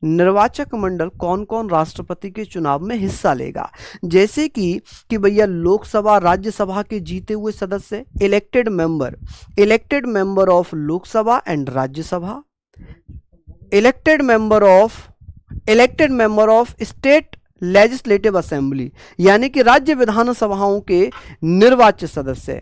निर्वाचक मंडल, कौन कौन राष्ट्रपति के चुनाव में हिस्सा लेगा। जैसे कि भैया लोकसभा राज्यसभा के जीते हुए सदस्य, elected member of Lok Sabha and Rajya Sabha, elected member of state legislative assembly, यानी कि राज्य विधानसभाओं के निर्वाचित सदस्य,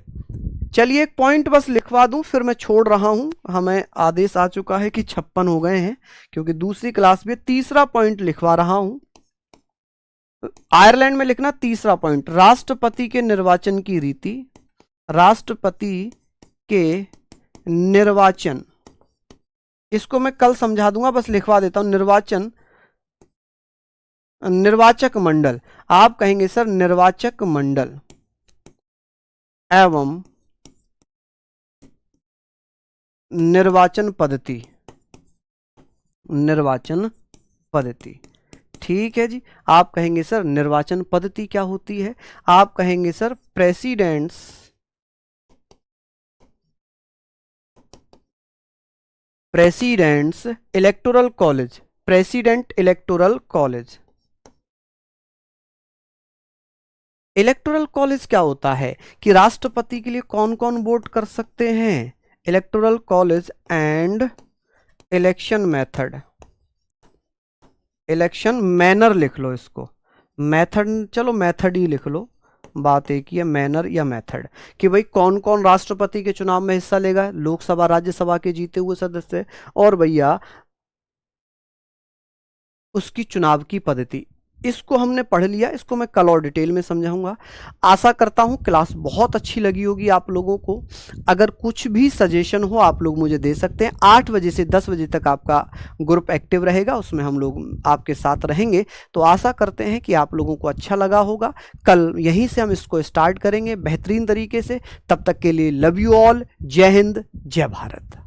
चलिए एक पॉइंट बस लिखवा दूं फिर मैं छोड़ रहा हूं, हमें आदेश आ चुका है कि 56 हो गए हैं, क्योंकि दूसरी क्लास में तीसरा पॉइंट लिखवा रहा हूं। आयरलैंड में लिखना तीसरा पॉइंट, राष्ट्रपति के निर्वाचन की रीति, राष्ट्रपति के निर्वाचन, इसको मैं कल समझा दूंगा, बस लिखवा देता हूं। निर्वाचन, निर्वाचक मंडल, आप कहेंगे सर निर्वाचक मंडल एवं निर्वाचन पद्धति, निर्वाचन पद्धति, ठीक है जी। आप कहेंगे सर निर्वाचन पद्धति क्या होती है, आप कहेंगे sir presidents, presidents electoral college, president electoral college. Electoral college क्या होता है कि राष्ट्रपति के लिए कौन कौन वोट कर सकते हैं, electoral college and election method, election manner लिख लो इसको, मेथड चलो मेथड ही लिख लो, बात एक ही है मैनर या मेथड, कि भाई कौन कौन राष्ट्रपति के चुनाव में हिस्सा लेगा, लोकसभा राज्यसभा के जीते हुए सदस्य, और भैया उसकी चुनाव की पद्धति। इसको हमने पढ़ लिया, इसको मैं कल और डिटेल में समझाऊंगा। आशा करता हूं क्लास बहुत अच्छी लगी होगी आप लोगों को। अगर कुछ भी सजेशन हो आप लोग मुझे दे सकते हैं। 8 बजे से 10 बजे तक आपका ग्रुप एक्टिव रहेगा, उसमें हम लोग आपके साथ रहेंगे। तो आशा करते हैं कि आप लोगों को अच्छा लगा होगा। कल यहीं से हम इसको स्टार्ट करेंगे बेहतरीन तरीके से। तब तक के लिए लव यू ऑल, जय हिंद, जय भारत।